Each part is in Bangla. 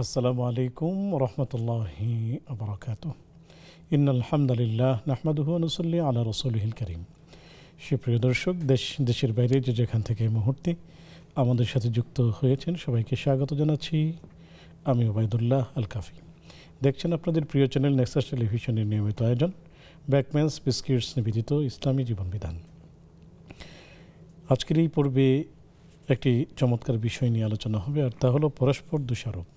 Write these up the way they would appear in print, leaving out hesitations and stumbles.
আসসালামু আলাইকুম রহমতুল্লাহি আবরাকাতুহ। ইন্নাল হামদুলিল্লাহ নাহমাদুহু ওয়া নুসাল্লি আলা রাসূলিহিল কারীম। সুপ্রিয় দর্শক, দেশের বাইরে যে যেখান থেকে এই মুহূর্তে আমাদের সাথে যুক্ত হয়েছেন সবাইকে স্বাগত জানাচ্ছি। আমি ওবায়দুল্লাহ আল কাফি। দেখছেন আপনাদের প্রিয় চ্যানেল নেক্সাস টেলিভিশনের নিয়মিত আয়োজন ব্যাকম্যানস বিস্কিটস নিবেদিত ইসলামী জীবনবিধান। আজকের এই পর্বে একটি চমৎকার বিষয় নিয়ে আলোচনা হবে, আর তা হলো পরস্পর দোষারোপ।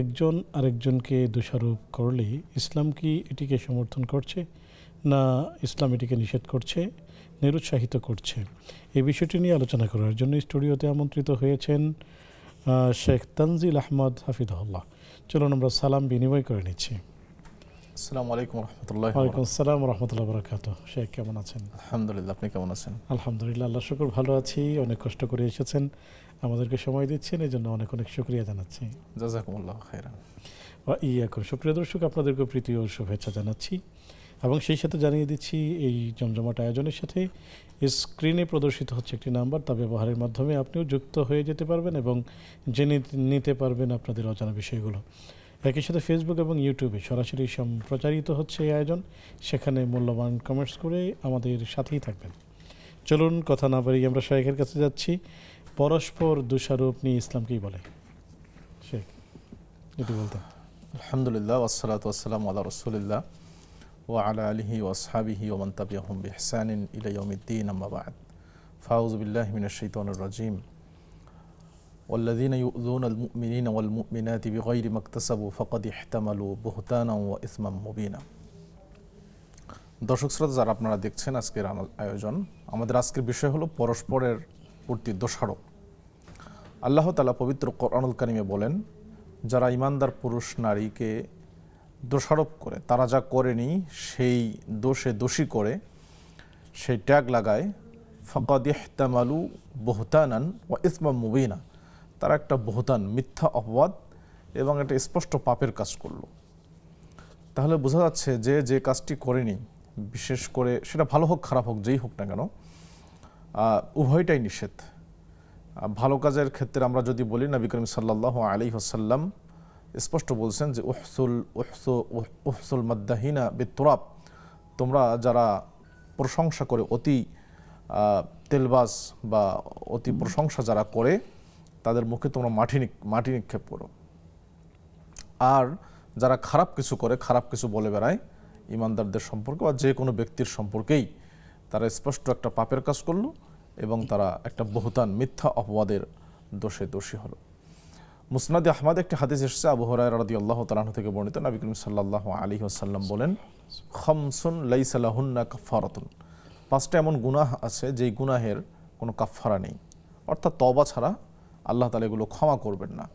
একজন আরেকজনকে দোষারোপ করলে ইসলাম কি এটিকে সমর্থন করছে, না ইসলাম এটিকে নিষেধ করছে, নিরুৎসাহিত করছে? এই বিষয়টি নিয়ে আলোচনা করার জন্য স্টুডিওতে আমন্ত্রিত হয়েছেন শেখ তানজিল আহমদ হাফিজুল্লাহ। চলুন আমরা সালাম বিনিময় করে নিচ্ছি। আসসালামু আলাইকুম রহমতুল্লাহ। ওয়ালাইকুম আসসালাম রহমতুল্লাহ বারাকাতুহু। শেখ কেমন আছেন? আলহামদুলিল্লাহ, আপনি কেমন আছেন? আলহামদুলিল্লাহ, আল্লাহ শুকর ভালো আছি। অনেক কষ্ট করে এসেছেন, আমাদেরকে সময় দিচ্ছেন, এই জন্য অনেক অনেক শুকরিয়া জানাচ্ছি। জাযাকুমুল্লাহু খাইরান। ইয়াকুম। সুপ্রিয় দর্শক, আপনাদেরকে প্রীতি ও শুভেচ্ছা জানাচ্ছি এবং সেই সাথে জানিয়ে দিচ্ছি এই জমজমাট আয়োজনের সাথে স্ক্রিনে প্রদর্শিত হচ্ছে একটি নাম্বার, তা ব্যবহারের মাধ্যমে আপনিও যুক্ত হয়ে যেতে পারবেন এবং জেনে নিতে পারবেন আপনাদের অজানা বিষয়গুলো। একই সাথে ফেসবুক এবং ইউটিউবে সরাসরি সম্প্রচারিত হচ্ছে এই আয়োজন, সেখানে মূল্যবান কমেন্টস করে আমাদের সাথেই থাকবেন। চলুন কথা না বাড়িয়ে আমরা শেখের কাছে যাচ্ছি। পরস্পর দোষারোপ নিয়ে ইসলাম কী বলে? শেখ যদি বলতেন। আলহামদুলিল্লাহ, ওয়াসসালাতু ওয়াসসালামু আলা রাসূলিল্লাহ ওয়া আলা আলিহি ওয়া আসহাবিহি ওয়া মান তাবিআহুম বিইহসানিন ইলা ইয়াউমিদ্দিন, আম্মা বা'দ। ফাউযু বিল্লাহি মিনাশ শাইতানির রাজীম। ওয়াল্লাযীনা ইউযুনাল মুমিনিনা ওয়াল মুমিনাতি বিগাইরি মাকতাসাবু ফাকাদ ইহতামালু বুহতানান ওয়া ইসমান মুবিনা। দর্শক শ্রোতা, যারা আপনারা দেখছেন আজকের আয়োজন, আমাদের আজকের বিষয় হলো পরস্পরের প্রতি দোষারোপ। আল্লাহ তাআলা পবিত্র কোরআনুল কারীমে বলেন, যারা ঈমানদার পুরুষ নারীকে দোষারোপ করে, তারা যা করেনি সেই দোষে দোষী করে, সেই ট্যাগ লাগায়, ফাকাদ ইহতামালু বুহতানান ওয়া ইসমান মুবিনা, তারা একটা বহতান, মিথ্যা অপবাদ এবং একটা স্পষ্ট পাপের কাজ করলো। তাহলে বোঝা যাচ্ছে যে যে কাজটি করেনি, বিশেষ করে সেটা ভালো হোক খারাপ হোক, যেই হোক না কেন, উভয়টাই নিষেধ। ভালো কাজের ক্ষেত্রে আমরা যদি বলি, নবী করিম সাল্লাল্লাহু আলাইহি ওয়াসাল্লাম স্পষ্ট বলছেন যে উহসুল মাদ্দাহিনা বিতুরাব, তোমরা যারা প্রশংসা করে, অতি তেলবাজ বা অতি প্রশংসা যারা করে, তাদের মুখে তোমরা মাটি নিক্ষেপ করো। আর যারা খারাপ কিছু করে, খারাপ কিছু বলে বেড়ায় ঈমানদারদের সম্পর্কে বা যে কোনো ব্যক্তির সম্পর্কেই, তারা স্পষ্ট একটা পাপের কাজ করলো এবং তারা একটা বহতান, মিথ্যা অপবাদের দোষে দোষী হলো। মুসনাদে আহমদ একটি হাদিস এসেছে, আবু হুরায়রা রাদিয়াল্লাহু তাআলা আনহু থেকে বর্ণিত, নবী করিম সাল্লাল্লাহু আলাইহি ওয়াসাল্লাম বলেন, খামসুন লাইসা লাহুন্না কাফারাতুন, পাঁচটা এমন গুনাহ আছে যেই গুনাহের কোনো কাফারা নেই, অর্থাৎ তওবা ছাড়া আল্লাহ তাআলা এগুলো ক্ষমা করবেন না।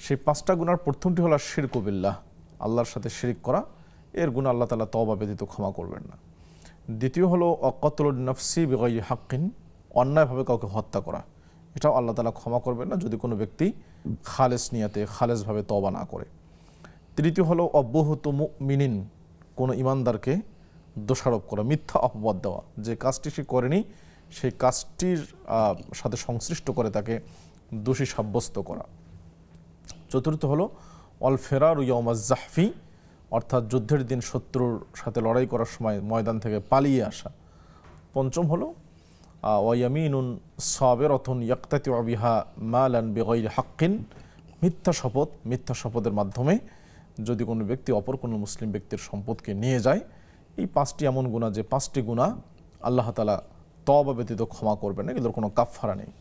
সেই পাঁচটা গুনার প্রথমটি হলো শিরকু বিল্লাহ, আল্লাহর সাথে শিরিক করা, এর গুনাহ আল্লাহ তাআলা তওবা ব্যতীত ক্ষমা করবেন না। দ্বিতীয় হলো অকতলুন নফসি বিগাইরি হাক্কিন, অন্যায়ভাবে কাউকে হত্যা করা, এটাও আল্লাহ তাআলা ক্ষমা করবেন না যদি কোনো ব্যক্তি খালেস নিয়াতে, খালেসভাবে তওবা না করে। তৃতীয় হলো অবহুতু মুমিনিন, কোনো ঈমানদারকে দোষারোপ করা, মিথ্যা অপবাদ দেওয়া, যে কাজটি সে করেনি সেই কাজটির সাথে সংশ্লিষ্ট করে তাকে দোষী সাব্যস্ত করা। চতুর্থ হলো অল ফেরারু ইয়াউমাজ জাহফি, অর্থাৎ যুদ্ধের দিন শত্রুর সাথে লড়াই করার সময় ময়দান থেকে পালিয়ে আসা। পঞ্চম হলো ওয়ায়ামিনুন সাবিরাতুন ইয়াক্তাতিউ বিহা মালান বিগাইরি হাক্কিন, মিথ্যা শপথ, মিথ্যা শপথের মাধ্যমে যদি কোনো ব্যক্তি অপর কোনো মুসলিম ব্যক্তির সম্পদকে নিয়ে যায়। এই পাঁচটি এমন গুনাহ যে পাঁচটি গুনাহ আল্লাহ তাআলা তওবা ব্যতীত ক্ষমা করবেন না, এগুলোর কোনো কাফফারা নেই।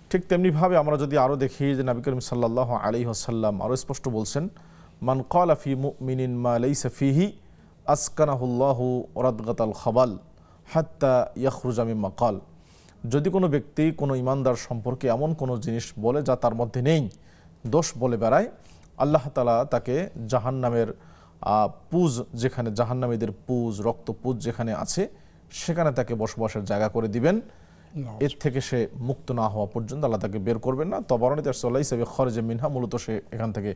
ঠিক তেমনিভাবে আমরা যদি আরও দেখি যে নবী করিম সাল্লাল্লাহু আলাইহি ওয়াসাল্লাম আরও স্পষ্ট বলছেন, মান ক্বালা ফি মুমিনিন মা লাইসা ফিহি আসকানাহুল্লাহু রাদগাতাল খাবাল হাত্তা ইয়াখরুজা মিম্মা ক্বাল, যদি কোনো ব্যক্তি কোনো ঈমানদার সম্পর্কে এমন কোনো জিনিস বলে যা তার মধ্যে নেই, দোষ বলে বেড়ায়, আল্লাহ তাআলা তাকে জাহান্নামের পুজ, যেখানে জাহান্নামীদের পুজ, রক্তপুজ যেখানে আছে, সেখানে তাকে বসবাসের জায়গা করে দিবেন। এর থেকে সে মুক্ত না হওয়া পর্যন্ত আল্লাহ তাকে বের করবেন না। তবরানীতে লাইসা বিখারিজ মিনহা, মূলত সে এখান থেকে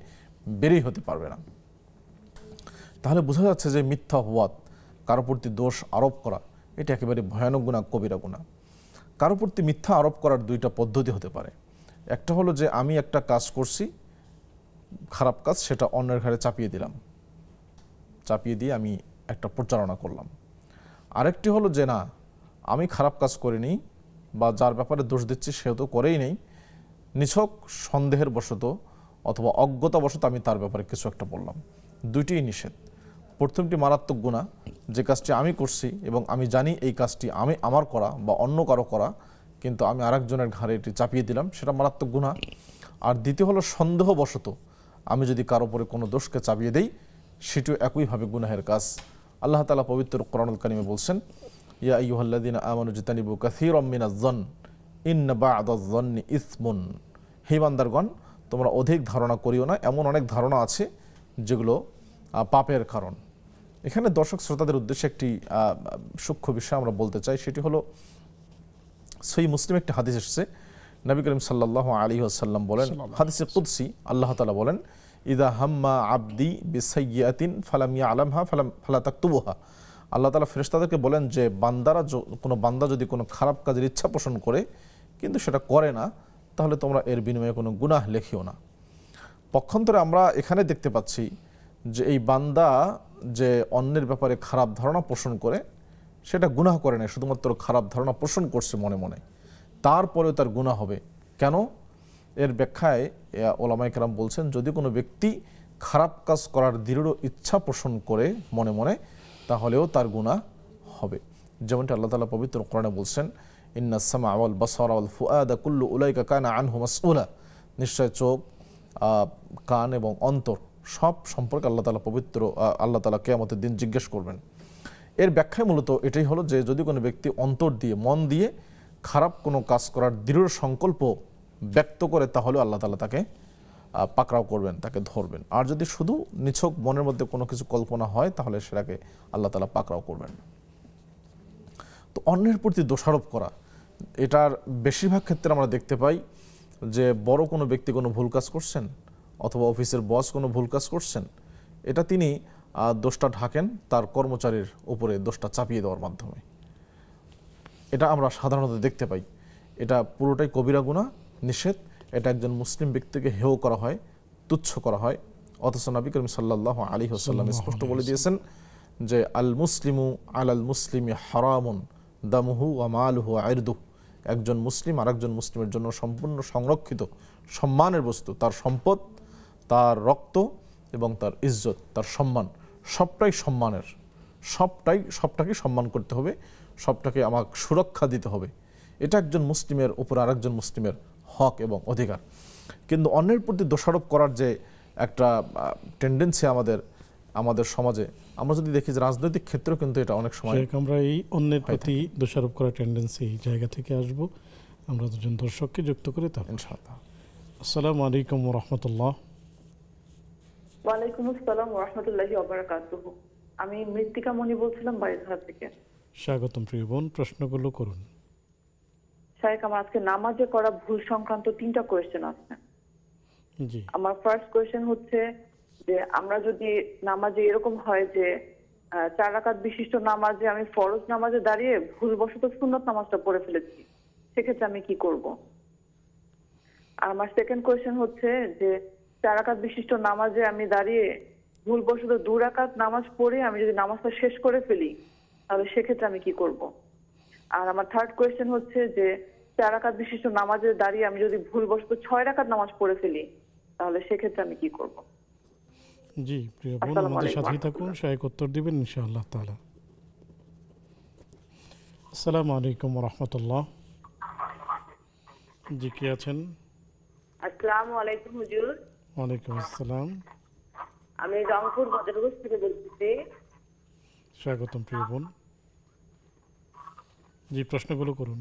বেরই হতে পারবে না। তাহলে বোঝা যাচ্ছে যে মিথ্যা অপবাদ, কারো প্রতি দোষ আরোপ করা, এটা একেবারে ভয়ানক গুনাহ, কবিরা গুনাহ। কারো প্রতি মিথ্যা আরোপ করার দুইটা পদ্ধতি হতে পারে। একটা হলো যে আমি একটা কাজ করছি, খারাপ কাজ সেটা অন্যের ঘাড়ে চাপিয়ে দিয়ে আমি একটা প্রচারণা করলাম। আরেকটি হলো যে না, আমি খারাপ কাজ করিনি বা যার ব্যাপারে দোষ দিচ্ছি সেও তো করেই নেই, নিছক সন্দেহের বশত অথবা অজ্ঞতাবশত আমি তার ব্যাপারে কিছু একটা বললাম। দুইটিই নিষেধ। প্রথমটি মারাত্মক গুনাহ, যে কাজটি আমি করছি এবং আমি জানি এই কাজটি আমার করা বা অন্য কারো করা, কিন্তু আমি আরেকজনের ঘাড়ে এটি চাপিয়ে দিলাম, সেটা মারাত্মক গুনাহ। আর দ্বিতীয় হলো সন্দেহবশত আমি যদি কারো উপরে কোনো দোষকে চাপিয়ে দেই, সেটিও একইভাবে গুনাহের কাজ। আল্লাহ তাআলা পবিত্র কোরআনুল কারিমে বলছেন, ইয়া আইয়ুহাল্লাযীনা আমানু ইজতানিবু কাসীরাম মিনাজ-যন ইন্না বা'দাজ-যন্নি ইসমুন। হে বান্দারগণ, তোমরা অধিক ধারণা করিও না, এমন অনেক ধারণা আছে যেগুলো পাপের কারণ। এখানে দর্শক শ্রোতাদের উদ্দেশ্যে একটি সূক্ষ্ম বিষয় আমরা বলতে চাই, সেটি হলো সহিহ মুসলিম একটি হাদিস এসেছে, নবী করিম সাল্লাল্লাহু আলাইহি ওয়াসাল্লাম বলেন, হাদিসে কুদসি, আল্লাহ তাআলা বলেন, ইযা হাম্মা আবদি বিসাইয়্যাতিন ফালাম ইয়ালামহা ফালা তাকতুবুহা। আল্লাহ তাআলা ফেরেশতাদেরকে বলেন যে কোনো বান্দা যদি কোনো খারাপ কাজের ইচ্ছা পোষণ করে কিন্তু সেটা করে না, তাহলে তোমরা এর বিনিময়ে কোনো গুনাহ লেখিও না। পক্ষান্তরে আমরা এখানে দেখতে পাচ্ছি যে এই বান্দা যে অন্যের ব্যাপারে খারাপ ধারণা পোষণ করে, সেটা গুনাহ করে না, শুধুমাত্র খারাপ ধারণা পোষণ করছে মনে মনে, তারপরেও তার গুনাহ হবে। কেন? এর ব্যাখ্যায় ওলামায়ে কেরাম বলছেন, যদি কোনো ব্যক্তি খারাপ কাজ করার দৃঢ় ইচ্ছা পোষণ করে মনে মনে, তাহলেও তার গুনাহ হবে। যেমনটি আল্লাহ তাআলা পবিত্র কোরআনে বলছেন, ইন্নাস সামআ ওয়াল বাসারা ওয়াল ফুআদা কুল্লু উলাইকা কানা আনহু মাসউলা। নিশ্চয় চোখ, কান এবং অন্তর সব সম্পর্কে আল্লাহ তাআলা কিয়ামতের দিন জিজ্ঞেস করবেন। এর ব্যাখ্যায় মূলত এটাই হলো যে যদি কোনো ব্যক্তি অন্তর দিয়ে, মন দিয়ে খারাপ কোনো কাজ করার দৃঢ় সংকল্প ব্যক্ত করে, তাহলে আল্লাহ তাআলা তাকে পাকড়াও করবেন, তাকে ধরবেন। আর যদি শুধু নিছক মনের মধ্যে কোনো কিছু কল্পনা হয়, তাহলে সেটাকে আল্লাহ তাআলা পাকড়াও করবেন। তো অন্যের প্রতি দোষারোপ করা, এটার বেশিরভাগ ক্ষেত্রে আমরা দেখতে পাই যে বড় কোনো ব্যক্তি কোনো ভুল কাজ করছেন অথবা অফিসের বস কোনো ভুল কাজ করছেন, এটা তিনি দোষটা ঢাকেন তার কর্মচারীর উপরে, দোষটা চাপিয়ে দেওয়ার মাধ্যমে। এটা আমরা সাধারণত দেখতে পাই। এটা পুরোটাই কবিরা গুনাহ, নিষেধ। এটা একজন মুসলিম ব্যক্তিকে হেয় করা হয়, তুচ্ছ করা হয়। অথচ নবী করিম সাল্লাল্লাহু আলাইহি ওয়াসাল্লাম স্পষ্ট বলে দিয়েছেন যে আল মুসলিমু আলাল মুসলিমি হারামুন দামুহু ওয়া মালুহু ওয়া ইরদুহু। একজন মুসলিম আরেকজন মুসলিমের জন্য সম্পূর্ণ সংরক্ষিত সম্মানের বস্তু। তার সম্পদ, তার রক্ত এবং তার ইজ্জত, তার সম্মান, সবটাই সম্মানের। সবটাকে সম্মান করতে হবে, সবটাকে আমাকে সুরক্ষা দিতে হবে। এটা একজন মুসলিমের উপর আরেকজন মুসলিমের হক এবং অধিকার। কিন্তু অন্যের প্রতি দোষারোপ করার যে একটা টেন্ডেন্সি আমাদের সমাজে, আমরা যদি দেখি যে রাজনৈতিক ক্ষেত্রেও কিন্তু এটা অনেক সময় আমরা এই অন্যের প্রতি দোষারোপ করার টেন্ডেন্সি এই জায়গা থেকে আসবো। আমরা দুজন দর্শককে যুক্ত করে তারপর ইনশাআল্লাহ। আসসালামু আলাইকুম ওয়া রাহমাতুল্লাহ। ওয়া আলাইকুম আসসালাম ওয়া রাহমাতুল্লাহি ওয়া বারাকাতুহু। আমি মৃত্তিকা মণি বলছিলাম বাড়িধারা থেকে। স্বাগতম প্রিয় বোন, প্রশ্নগুলো করুন। শায়েখ, আমার আজকে নামাজে করা ভুল সংক্রান্ত 3টা কোয়েশ্চেন আছে। জি। আমার ফার্স্ট কোয়েশ্চেন হচ্ছে যে আমরা যদি নামাজে এরকম হয় যে 4 রাকাত বিশিষ্ট নামাজে আমি ফরজ নামাজে দাঁড়িয়ে ভুলবশত সুন্নত নামাজটা পড়ে ফেলেছি, সেক্ষেত্রে আমি কি করব? আর আমার সেকেন্ড কোয়েশ্চেন হচ্ছে যে 4 রাকাত বিশিষ্ট নামাজে আমি দাঁড়িয়ে ভুলবশত 2 রাকাত নামাজ পড়ে আমি যদি নামাজটা শেষ করে ফেলি, তাহলে সেক্ষেত্রে আমি কি করব? আর আমার থার্ড কোয়েশ্চেন হচ্ছে যে 4 রাকাত বিশিষ্ট নামাজে দাঁড়িয়ে আমি যদি ভুলবশত 6 রাকাত নামাজ পড়ে ফেলি, তাহলে সেক্ষেত্রে আমি কি করব? জি প্রিয় বোন, আমাদের সাথেই থাকুন, শায়েখ উত্তর দিবেন ইনশাআল্লাহ তাআলা। আসসালামু আলাইকুম ওয়া রাহমাতুল্লাহ। জি, কে আছেন? আসসালামু আলাইকুম হুজুর। ওয়ালাইকুম আসসালাম। আমি রংপুর বদরগঞ্জ থেকে বলতেছি। স্বাগতম প্রিয় বোন। জি, প্রশ্নগুলো করুন।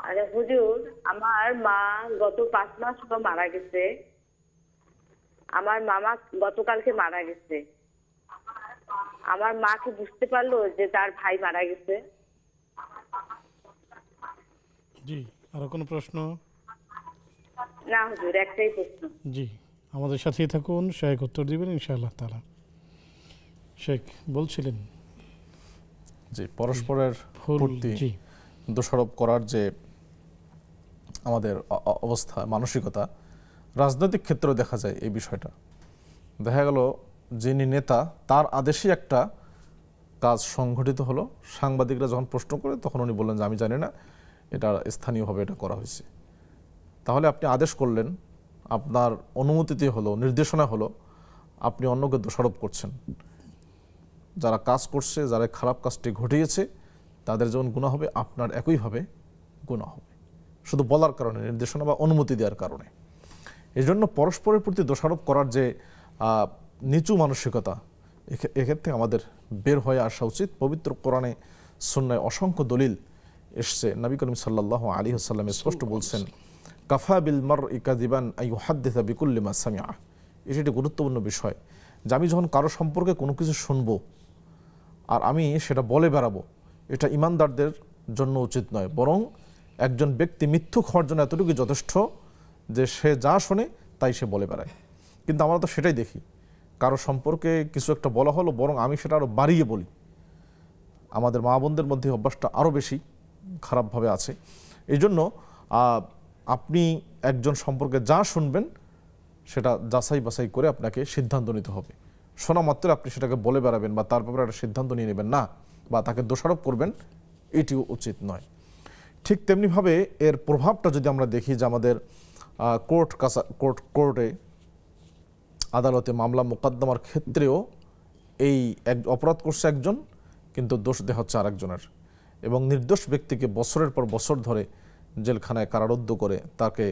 আরে হুজুর, আমার মা গত 5 মাস হলো মারা গেছে। আমার মামা গতকালকে মারা গেছে। আমার মা কি বুঝতে পারলো যে তার ভাই মারা গেছে? জি, আরো কোনো প্রশ্ন? না হুজুর, একটাই প্রশ্ন। জি, আমাদের সাথেই থাকুন, শায়েখ উত্তর দিবেন ইনশাআল্লাহ তাআলা। শেখ বলছিলেন যে পরস্পরের প্রতি জি দোষারোপ করার যে আমাদের অবস্থা, মানসিকতা, রাজনৈতিক ক্ষেত্রেও দেখা যায় এই বিষয়টা। দেখা গেল যিনি নেতা তার আদেশেই একটা কাজ সংঘটিত হলো, সাংবাদিকরা যখন প্রশ্ন করে তখন উনি বললেন যে আমি জানি না, এটা স্থানীয়ভাবে এটা করা হয়েছে। তাহলে আপনি আদেশ করলেন, আপনার অনুমতিতে হলো, নির্দেশনা হলো, আপনি অন্যকে দোষারোপ করছেন। যারা কাজ করছে, যারা খারাপ কাজটি ঘটিয়েছে তাদের যেমন গুনাহ হবে, আপনার একইভাবে গুনাহ হবে, শুধু বলার কারণে, নির্দেশনা বা অনুমতি দেওয়ার কারণে। এই জন্য পরস্পরের প্রতি দোষারোপ করার যে নিচু মানসিকতা, এক্ষেত্রে আমাদের বের হয়ে আসা উচিত। পবিত্র কোরআনে সুন্নায় অসংখ্য দলিল এসছে। নবী করিম সাল্লাল্লাহু আলাইহি ওয়াসাল্লাম স্পষ্ট বলছেন, কাফা বিল মারই কাযিবান আন ইউহাদ্দিসা বিকুল্লি মা সামিআ। এটি একটি গুরুত্বপূর্ণ বিষয় যে আমি যখন কারো সম্পর্কে কোনো কিছু শুনবো আর আমি সেটা বলে বেড়াবো, এটা ইমানদারদের জন্য উচিত নয়। বরং একজন ব্যক্তি মিথ্যুক হওয়ার জন্য এতটুকু যথেষ্ট যে সে যা শোনে তাই সে বলে বেড়ায়। কিন্তু আমরা তো সেটাই দেখি, কারো সম্পর্কে কিছু একটা বলা হলো, বরং আমি সেটা আরও বাড়িয়ে বলি। আমাদের মা বোনদের মধ্যে অভ্যাসটা আরও বেশি খারাপভাবে আছে। এই জন্য আপনি একজন সম্পর্কে যা শুনবেন সেটা যাচাই বাছাই করে আপনাকে সিদ্ধান্ত নিতে হবে। শোনা মাত্র আপনি সেটাকে বলে বেড়াবেন বা তার ব্যাপারে একটা সিদ্ধান্ত নিয়ে নেবেন না, বা তাকে দোষারোপ করবেন, এটিও উচিত নয়। ঠিক তেমনিভাবে এর প্রভাবটা যদি আমরা দেখি যে আমাদের কোর্টে আদালতে মামলা মোকদ্দমার ক্ষেত্রেও এই অপরাধ করছে একজন, কিন্তু দোষ দেওয়া হচ্ছে আরেকজনের, এবং নির্দোষ ব্যক্তিকে বছরের পর বছর ধরে জেলখানায় কারারুদ্ধ করে তাকে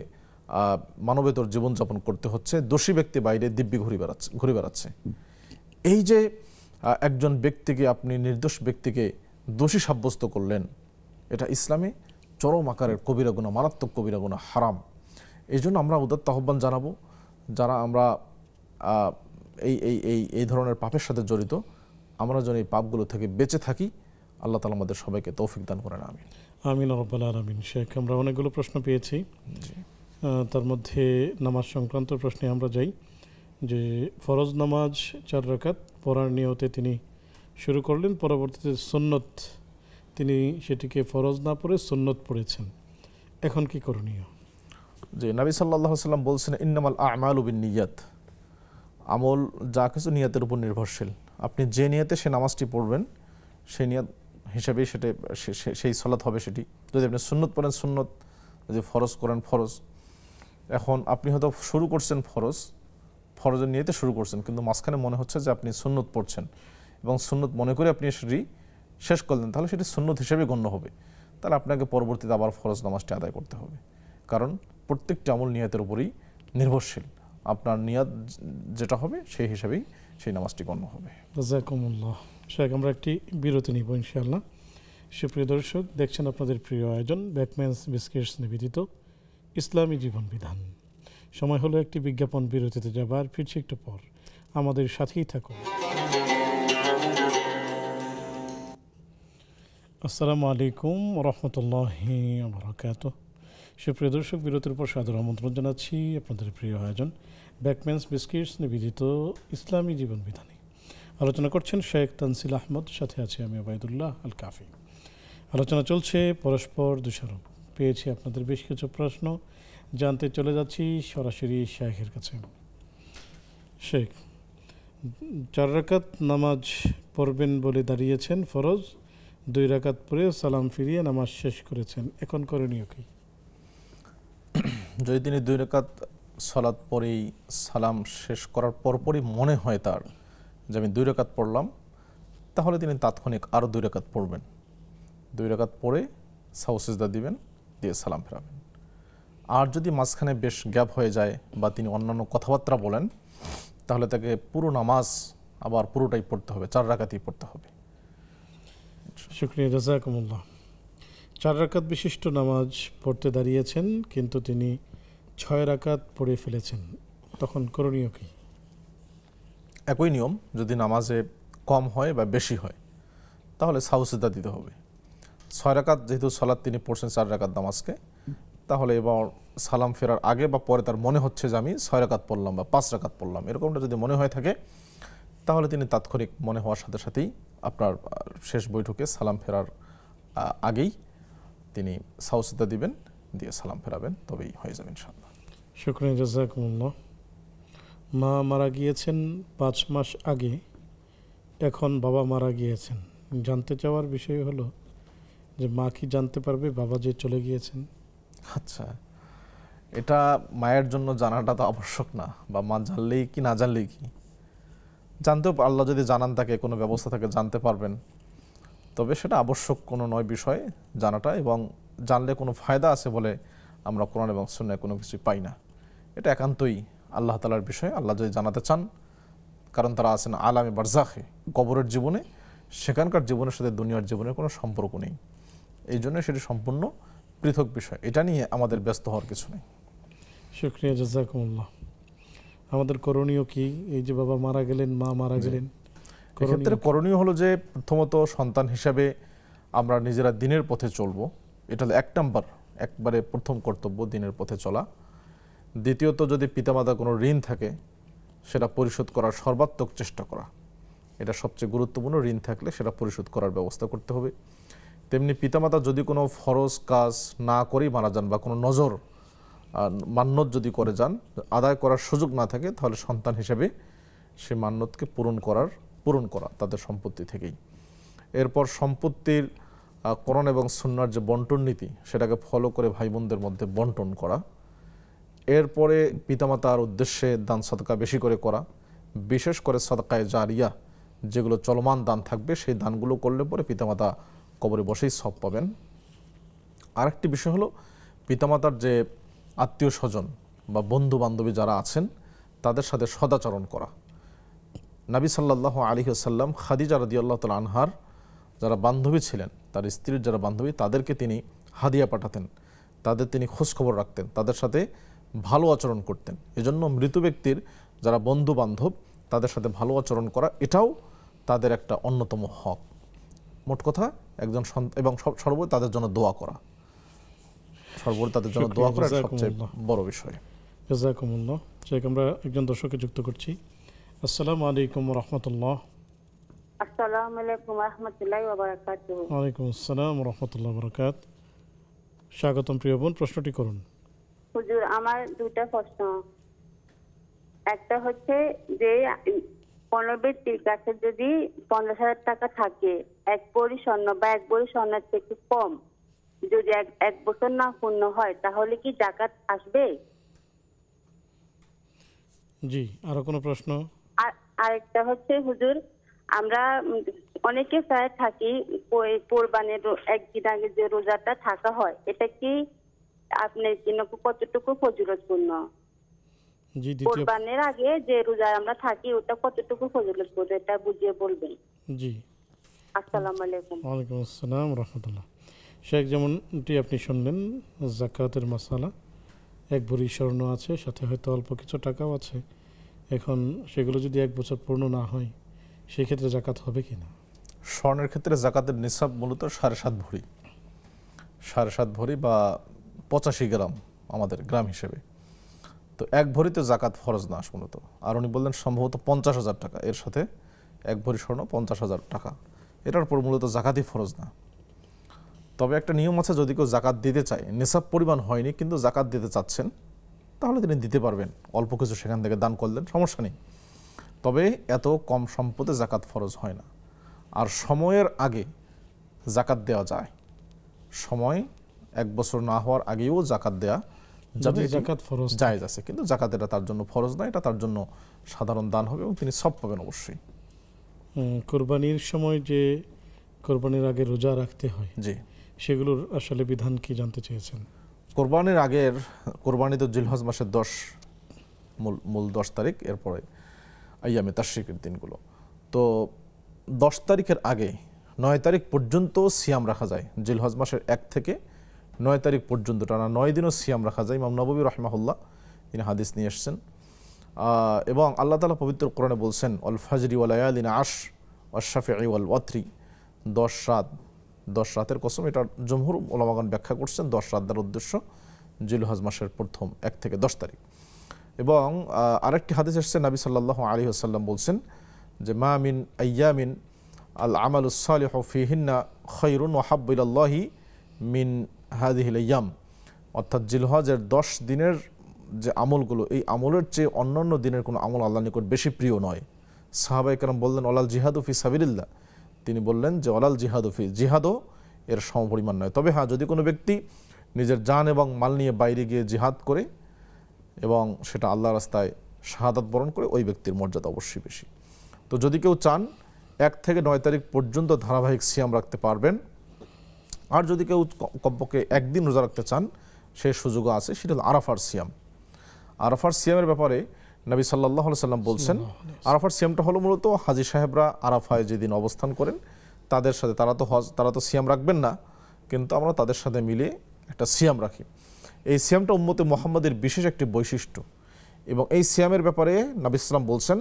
মানবেতর জীবনযাপন করতে হচ্ছে। দোষী ব্যক্তি বাইরে দিব্যি ঘুরে বেড়াচ্ছে। এই যে একজন ব্যক্তিকে, আপনি নির্দোষ ব্যক্তিকে দোষী সাব্যস্ত করলেন, এটা ইসলামে চরম আকারের কবিরা গুনাহ, মারাত্মক কবিরা গুনাহ, হারাম। এই জন্য আমরা উদাত্ত আহ্বান জানাবো, যারা আমরা এই ধরনের পাপের সাথে জড়িত, আমরা যেন এই পাপগুলো থেকে বেঁচে থাকি। আল্লাহ তাআলা আমাদের সবাইকে তৌফিক দান করেন। আমিন আমিন রাব্বাল আলামিন। শেখ, আমরা অনেকগুলো প্রশ্ন পেয়েছি, তার মধ্যে নামাজ সংক্রান্ত প্রশ্নে আমরা যাই। যে ফরজ নামাজ 4 রাকাত পড়ার নিয়তে তিনি শুরু করলেন, পরবর্তীতে সুন্নত তিনি সেটিকে ফরজ না পড়ে সুন্নত পড়েছেন, এখন কি করণীয়? যে নবী সাল্লাল্লাহু আলাইহি ওয়াসাল্লাম বলছেন, ইন্নামাল আ'মালু বিন্নিয়াত, আমল যা কিছু নিয়তের উপর নির্ভরশীল। আপনি যে নিয়তে সে নামাজটি পড়বেন সেই নিয়ত হিসাবেই সেটা সেই সালাত হবে। সেটি যদি আপনি সুন্নত পড়েন সুন্নত, যদি ফরজ করেন ফরজ। এখন আপনি হয়তো শুরু করছেন ফরজের নিয়তে শুরু করছেন, কিন্তু মাঝখানে মনে হচ্ছে যে আপনি সুন্নত পড়ছেন এবং সুন্নত মনে করে আপনি সেটি শেষ করলেন, তাহলে সেটি সুন্নত হিসেবে গণ্য হবে। তাহলে আপনাকে পরবর্তীতে আবার ফরজ নামাজটি আদায় করতে হবে, কারণ প্রত্যেকটি আমল নিয়তের উপরই নির্ভরশীল। আপনার নিয়ত যেটা হবে সেই হিসাবেই সেই নামাজটি গণ্য হবে। জাযাকুমুল্লাহ। শেখ, আমরা একটি বিরতি নিব ইনশাআল্লাহ। সুপ্রিয় দর্শক, দেখছেন আপনাদের প্রিয় আয়োজন ব্যাকম্যানস বিস্কিটস নিবেদিত ইসলামী জীবন বিধান। সময় হলো একটি বিজ্ঞাপন বিরতিতে যাবার, ফিরছি একটু পর, আমাদের সাথেই থাকুন। আসসালামু আলাইকুম রহমতুল্লাহি ওয়া বারাকাতুহু। সুপ্রিয় দর্শক, বিরতির পর সাদর আমন্ত্রণ জানাচ্ছি আপনাদের প্রিয় আয়োজন ব্যাকম্যানস বিস্কিটস নিবেদিত ইসলামী জীবন বিধানে। আলোচনা করছেন শেখ তানসিল আহমদ, সাথে আছে আমি ওবায়দুল্লাহ আল কাফি। আলোচনা চলছে পরস্পর দোষারোপ। পেয়েছি আপনাদের বেশ কিছু প্রশ্ন, জানতে চলে যাচ্ছি সরাসরি শেখের কাছে। শেখ, 4 রাকাত নামাজ পড়বেন বলে দাঁড়িয়েছেন, ফরজ 2 রাকাত পড়ে সালাম ফিরিয়ে নামাজ শেষ করেছেন, এখন করণীয় কি? যদি তিনি 2 রাকাত সালাত পরেই সালাম শেষ করার পরপরই মনে হয় তার যে আমি 2 রাকাত পড়লাম, তাহলে তিনি তাৎক্ষণিক আরও 2 রাকাত পড়বেন। 2 রাকাত পড়ে সাহু সিজদা দিবেন, দিয়ে সালাম ফেরাবেন। আর যদি মাঝখানে বেশ গ্যাপ হয়ে যায় বা তিনি অন্যান্য কথাবার্তা বলেন, তাহলে তাকে পুরো নামাজ আবার পুরোটাই পড়তে হবে, 4 রাকাতই পড়তে হবে। শুকরিয়া, জাযাকুমুল্লাহ। 4 রাকাত বিশিষ্ট নামাজ পড়তে দাঁড়িয়েছেন, কিন্তু তিনি 6 রাকাত পড়ে ফেলেছেন, তখন করণীয় কি? একই নিয়ম, যদি নামাজে কম হয় বা বেশি হয় তাহলে সাহু সিজদা দিতে হবে। 6 রাকাত যেহেতু সালাত তিনি পড়ছেন 4 রাকাত নামাজকে, তাহলে এবার সালাম ফেরার আগে বা পরে তার মনে হচ্ছে যে আমি 6 রাকাত পড়লাম বা 5 রাকাত পড়লাম, এরকমটা যদি মনে হয়ে থাকে, তাহলে তিনি তাৎক্ষণিক মনে হওয়ার সাথে সাথেই আপনার শেষ বৈঠকে সালাম ফেরার আগেই তিনি সাহু সিজদা দিবেন, দিয়ে সালাম ফেরাবেন, তবেই হয়ে যাবে ইনশাআল্লাহ। শুকরিয়া, জাযাকুমুল্লাহ। মা মারা গিয়েছেন 5 মাস আগে, এখন বাবা মারা গিয়েছেন। জানতে চাওয়ার বিষয় হলো যে মা কি জানতে পারবে বাবা যে চলে গিয়েছেন? আচ্ছা, এটা মায়ের জন্য জানাটা তো আবশ্যক না, বা মা জানলেই কি না জানলেই কি, জানতেও আল্লাহ যদি জানান তাকে কোনো ব্যবস্থা থাকে জানতে পারবেন, তবে সেটা আবশ্যক কোনো নয় বিষয় জানাটা, এবং জানলে কোনো ফায়দা আছে বলে আমরা কোরআন এবং সুন্নায় কোনো কিছুই পাই না। এটা একান্তই আল্লাহ তাআলার বিষয়। আল্লাহ যদি জানাতে চান, কারণ তারা আছেন আলামে বারজাখে, কবরের জীবনে, সেখানকার জীবনের সাথে দুনিয়ার জীবনের কোনো সম্পর্ক নেই। এই জন্য সেটি সম্পূর্ণ পৃথক বিষয়, এটা নিয়ে আমাদের ব্যস্ত হওয়ার কিছু নেই। শুকরিয়া, জাযাকুমুল্লাহ। আমাদের করণীয় কি? এই যে বাবা মারা গেলেন, মা মারা গেলেন, এক্ষেত্রে করণীয় হলো যে প্রথমত সন্তান হিসাবে আমরা নিজেরা দিনের পথে চলবো, এটা হলো 1 নাম্বার, একবারে প্রথম কর্তব্য দিনের পথে চলা। দ্বিতীয়ত যদি পিতামাতার কোনো ঋণ থাকে সেটা পরিশোধ করার সর্বাত্মক চেষ্টা করা, এটা সবচেয়ে গুরুত্বপূর্ণ। ঋণ থাকলে সেটা পরিশোধ করার ব্যবস্থা করতে হবে। তেমনি পিতামাতা যদি কোনো ফরজ কাজ না করেই মারা যান, বা কোনো নজর মান্যত যদি করে যান, আদায় করার সুযোগ না থাকে, তাহলে সন্তান হিসেবে সে মান্যতকে পূরণ করা তাদের সম্পত্তি থেকেই। এরপর সম্পত্তির কোরআন এবং সুন্নাহর যে বন্টন নীতি, সেটাকে ফলো করে ভাই বোনদের মধ্যে বন্টন করা। এরপরে পিতামাতার উদ্দেশ্যে দান সদকা বেশি করে করা, বিশেষ করে সদকায়ে জারিয়া, যেগুলো চলমান দান থাকবে, সেই দানগুলো করলে পরে পিতামাতা কবরে বসেই সব পাবেন। আরেকটি বিষয় হলো পিতামাতার যে আত্মীয় স্বজন বা বন্ধু বান্ধবী যারা আছেন তাদের সাথে সদাচরণ করা। নবী সাল্লাল্লাহু আলাইহি ওয়াসাল্লাম খাদিজা রাদিয়াল্লাহু তাআলা আনহার যারা বান্ধবী ছিলেন, তার স্ত্রীর যারা বান্ধবী, তাদেরকে তিনি হাদিয়া পাঠাতেন, তাদের তিনি খোঁজখবর রাখতেন, তাদের সাথে ভালো আচরণ করতেন। এজন্য মৃত ব্যক্তির যারা বন্ধু বান্ধব তাদের সাথে ভালো আচরণ করা, এটাও তাদের একটা অন্যতম হক। মোট কথা একজন এবং সর্বোপরি তাদের জন্য দোয়া করা, সর্বোপরি তাদের জন্য দোয়া করা সবচেয়ে বড় বিষয়। জাযাকুমুল্লাহ। শেখ, আমরা একজন দর্শককে যুক্ত করছি। আসসালামু আলাইকুম ওয়া রাহমাতুল্লাহ। আসসালামু আলাইকুম ওয়া রাহমাতুল্লাহি ওয়া বারাকাতুহু। ওয়ালাইকুম আসসালাম ওয়া রাহমাতুল্লাহি ওয়া বারাকাতুহু। স্বাগতম প্রিয় বোন, প্রশ্নটি করুন। হুজুর, আমার দুইটা প্রশ্ন। একটা হচ্ছে যে কোনো ব্যক্তির কাছে যদি 50,000 টাকা থাকে, 1 ভরি স্বর্ণ বা 1 ভরি স্বর্ণের থেকে কম, যদি এক বছর না পূর্ণ হয়, তাহলে কি যাকাত আসবে? জি, আরো কোনো প্রশ্ন? আর আরেকটা হচ্ছে হুজুর, আমরা অনেকে প্রায় থাকি কোরবানির একদিন আগে যে রোজাটা থাকা হয়, এটা কি আপনার জন্য কতটুকু ফজিলতপূর্ণ? জি, দ্বিতীয়। কোরবানির আগে যে রোজা আমরা থাকি, ওটা কতটুকু ফজিলতপূর্ণ, এটা বুঝিয়ে বলবেন। জি, আসসালামু আলাইকুম। ওয়ালাইকুম আসসালাম ওয়া রাহমাতুল্লাহ। শেখ, যেমনটি আপনি শুনলেন, যাকাতের মাসালা, 1 ভরি স্বর্ণ আছে, সাথে হয়তো অল্প কিছু টাকাও আছে। এখন সেগুলো যদি 1 বছর পূর্ণ না হয়, সেই ক্ষেত্রে যাকাত হবে কিনা? স্বর্ণের ক্ষেত্রে যাকাতের নিসাব মূলত 7.5 ভরি, 7.5 ভরি বা 85 গ্রাম আমাদের গ্রাম হিসেবে। তো 1 ভরিতে যাকাত ফরজ না মূলত। আর উনি বললেন সম্ভবত 50,000 টাকা, এর সাথে 1 ভরি স্বর্ণ 50,000 টাকা, এটার উপর মূলত যাকাতই ফরজ না। তবে একটা নিয়ম আছে, যদি কেউ যাকাত দিতে চায়, নিসাব পরিমাণ হয়নি কিন্তু যাকাত দিতে চাচ্ছেন, তাহলে তিনি দিতে পারবেন, অল্প কিছু সেখান থেকে দান করলেন, সমস্যা নেই। তবে এত কম সম্পদে যাকাত ফরজ হয় না। আর সময়ের আগে যাকাত দেওয়া যায়, সময় 1 বছর না হওয়ার আগেও যাকাত দেওয়া যাবে, যাকাত ফরজ জায়েজ আছে। কিন্তু যাকাত এটা তার জন্য ফরজ না, এটা তার জন্য সাধারণ দান হবে এবং তিনি সব পাবেন অবশ্যই। কোরবানির সময় যে কোরবানির আগে রোজা রাখতে হয়, জি, সেগুলোর আসলে বিধান কি জানতে চেয়েছেন? কোরবানির আগের, কোরবানি তো জিলহজ মাসের 10 মূল 10 তারিখ, এরপরে আইয়ামে তাশরিকের দিনগুলো। তো 10 তারিখের আগে 9 তারিখ পর্যন্ত সিয়াম রাখা যায়। জিলহজ মাসের 1 থেকে 9 তারিখ পর্যন্ত টানা 9 দিনও সিয়াম রাখা যায়। ইমাম নববী রাহিমাহুল্লাহ তিনি হাদিস নিয়ে এসেছেন। এবং আল্লাহ তাআলা পবিত্র কোরআনে বলছেন, অল ফাজরি ওয়া লায়ালিন আশর ওয়াশ শাফিঈ ওয়াল ওয়াতরি, 10 রাতের কসম। এটা জমহুর উলামাগণ ব্যাখ্যা করছেন 10 রাত দ্বারা উদ্দেশ্য জিলহজ মাসের প্রথম 1 থেকে 10 তারিখ। এবং আরেকটি হাদিস এসেছে, নবী সাল্লাল্লাহু আলাইহি ওয়াসাল্লাম বলছেন যে মা মিন আইয়ামিন আল আমালুস সালিহু ফিহিন্না খায়রুন ওয়া হাব্বু ইলাল্লাহি মিন হাযিহিল আইয়াম, অর্থাৎ জিলহজের 10 দিনের যে আমলগুলো, এই আমলের চেয়ে অন্যান্য দিনের কোনো আমল আল্লাহর নিকট বেশি প্রিয় নয়। সাহাবায়ে কেরাম বললেন ওয়ালাল জিহাদু ফি সাবিলিল্লাহ, তিনি বললেন যে ওয়ালাল জিহাদু ফি, জিহাদও এর সমপরিমাণ নয়। তবে হ্যাঁ, যদি কোনো ব্যক্তি নিজের জান এবং মাল নিয়ে বাইরে গিয়ে জিহাদ করে এবং সেটা আল্লাহর রাস্তায় শাহাদাত বরণ করে, ওই ব্যক্তির মর্যাদা অবশ্যই বেশি। তো যদি কেউ চান 1 থেকে 9 তারিখ পর্যন্ত ধারাবাহিক সিয়াম রাখতে পারবেন, আর যদি কেউ কমপক্ষে একদিন রোজা রাখতে চান সেই সুযোগও আছে, সেটা হলো আরাফার সিয়াম। আরাফার সিয়ামের ব্যাপারে নবী সাল্লাল্লাহু আলাইহি সাল্লাম বলছেন, আরাফার সিয়ামটা হলো মূলত হাজী সাহেবরা আরাফায় যেদিন অবস্থান করেন তাদের সাথে, তারা তো সিয়াম রাখবেন না, কিন্তু আমরা তাদের সাথে মিলে একটা সিয়াম রাখি। এই সিয়ামটা উম্মতে মুহাম্মাদের বিশেষ একটি বৈশিষ্ট্য, এবং এই সিয়ামের ব্যাপারে নবী সাল্লাল্লাহু আলাইহি ওয়াসাল্লাম বলছেন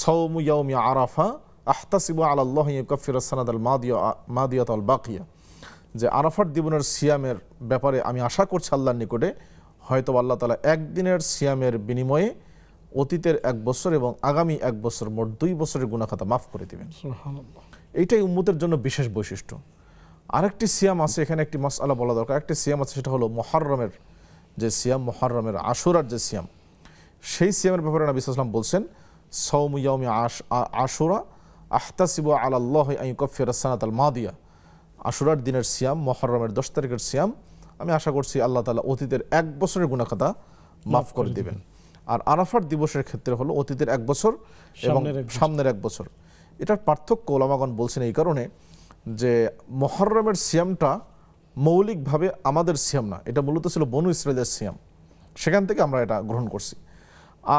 সাওমু ইয়াউমি আরাফা আহতাসিবু আলা আল্লাহি ইয়াকাফিরু সানাদাল মাদিয়াতাল বাকিয়া, যে আরাফার দিবনের সিয়ামের ব্যাপারে আমি আশা করছি আল্লাহর নিকটে হয়তো আল্লাহ তাআলা একদিনের সিয়ামের বিনিময়ে অতীতের 1 বছর এবং আগামী 1 বছর, মোট 2 বছরের গুনাহ খাতা মাফ করে দিবেন। সুবহানাল্লাহ। এইটাই উম্মতের জন্য বিশেষ বৈশিষ্ট্য। আরেকটি সিয়াম আছে, এখানে একটি মাসআলা বলা দরকার। একটি সিয়াম আছে, সেটা হলো মুহররমের যে সিয়াম, মুহররমের আশুরার যে সিয়াম, সেই সিয়ামের ব্যাপারে নবী সাল্লাল্লাহু আলাইহি ওয়াসাল্লাম বলছেন সাওমু ইয়াউমি আশুরা আহতাসিবু আলা আল্লাহি আন ইউকাফিরা সানাতাল মাদিয়া, আশুরার দিনের সিয়াম, মুহররমের 10 তারিখের সিয়াম, আমি আশা করছি আল্লাহ তাআলা অতীতের 1 বছরের গুনাহ খাতা মাফ করে দিবেন। আর আরাফার দিবসের ক্ষেত্রে হলো অতীতের 1 বছর এবং সামনের 1 বছর। এটার পার্থক্য ওলামাগণ বলছেন এই কারণে যে মুহররমের সিয়ামটা মৌলিকভাবে আমাদের সিয়াম না, এটা মূলত ছিল বনু ইসরাইলের সিয়াম, সেখান থেকে আমরা এটা গ্রহণ করছি।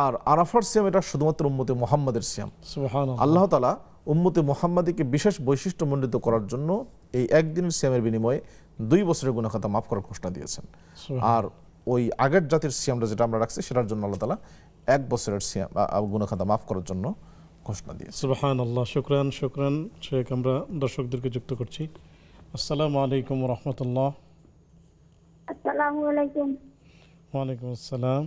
আর আরাফার সিয়াম এটা শুধুমাত্র উম্মতে মুহাম্মাদের সিয়াম। সুবহানাল্লাহ। আল্লাহ তাআলা উম্মতে মুহাম্মাদীকে বিশেষ বৈশিষ্ট্যমণ্ডিত করার জন্য এই একদিনের সিয়ামের বিনিময়ে 2 বছরের গুনাহ খাতা মাফ করার ঘোষণা দিয়েছেন। আর ওই আগের জাতির সিয়ামটা যেটা আমরা রাখছি, সেটার জন্য আল্লাহ তাআলা 1 বছরের সিয়াম গুনাহ খাতা মাফ করার জন্য ঘোষণা দিয়েছেন। সুবহানাল্লাহ। শুকরান শেখ। আমরা দর্শকদেরকে যুক্ত করছি। আসসালামু আলাইকুম ওয়া রাহমাতুল্লাহ। আসসালামু আলাইকুম। ওয়ালাইকুম আসসালাম।